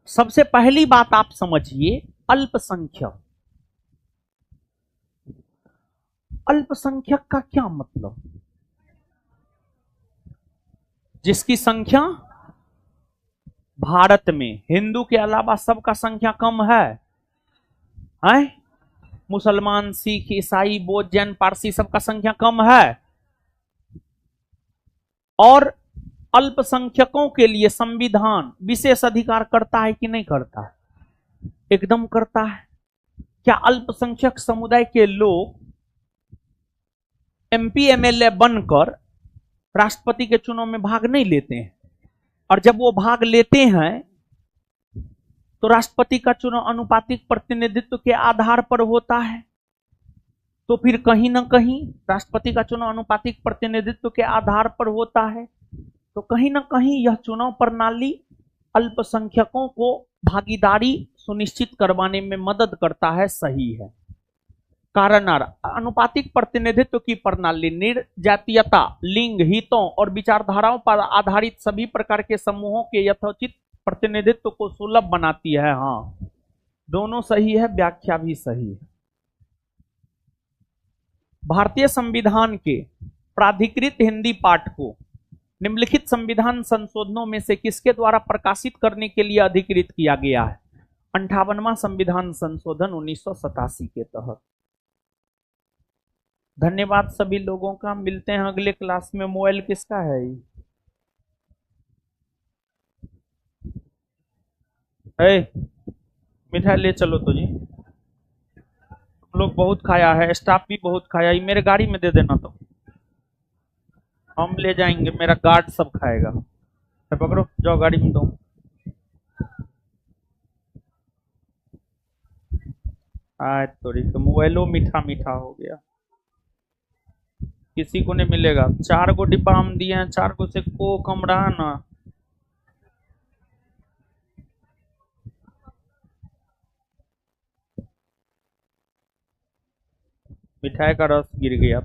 सबसे पहली बात आप समझिए, अल्पसंख्यक। अल्पसंख्यक का क्या मतलब? जिसकी संख्या भारत में हिंदू के अलावा सबका संख्या कम है? मुसलमान, सिख, ईसाई, बौद्ध, जैन, पारसी सबका संख्या कम है। और अल्पसंख्यकों के लिए संविधान विशेष अधिकार करता है कि नहीं करता है? एकदम करता है। क्या अल्पसंख्यक समुदाय के लोग एमपी एमएलए बनकर राष्ट्रपति के चुनाव में भाग नहीं लेते हैं? और जब वो भाग लेते हैं तो राष्ट्रपति का चुनाव अनुपातिक प्रतिनिधित्व के आधार पर होता है। तो फिर कहीं ना कहीं राष्ट्रपति का चुनाव अनुपातिक प्रतिनिधित्व के आधार पर होता है, तो कहीं ना कहीं यह चुनाव प्रणाली अल्पसंख्यकों को भागीदारी सुनिश्चित करवाने में मदद करता है। सही है। कारण अनुपातिक प्रतिनिधित्व की प्रणाली निर्जातीयता, लिंग, हितों और विचारधाराओं पर आधारित सभी प्रकार के समूहों के यथोचित प्रतिनिधित्व को सुलभ बनाती है। हाँ, दोनों सही है, व्याख्या भी सही है। भारतीय संविधान के प्राधिकृत हिंदी पाठ को निम्नलिखित संविधान संशोधनों में से किसके द्वारा प्रकाशित करने के लिए अधिकृत किया गया है? 58वां संविधान संशोधन 1987 के तहत। धन्यवाद सभी लोगों का। मिलते हैं अगले क्लास में। मोबाइल किसका है? मिठाई ले चलो तो जी। तुम लोग बहुत खाया है, स्टाफ भी बहुत खाया है। मेरे गाड़ी में दे देना, तो हम ले जाएंगे। मेरा गार्ड सब खाएगा। पकड़ो, जाओ गाड़ी में दो। थोड़ी तो मोबाइलो मीठा मीठा हो गया। किसी को नहीं मिलेगा। 4 गो डिब्बा हम दिए हैं, 4 गो से को कम रहा ना। मिठाई का रस गिर गया।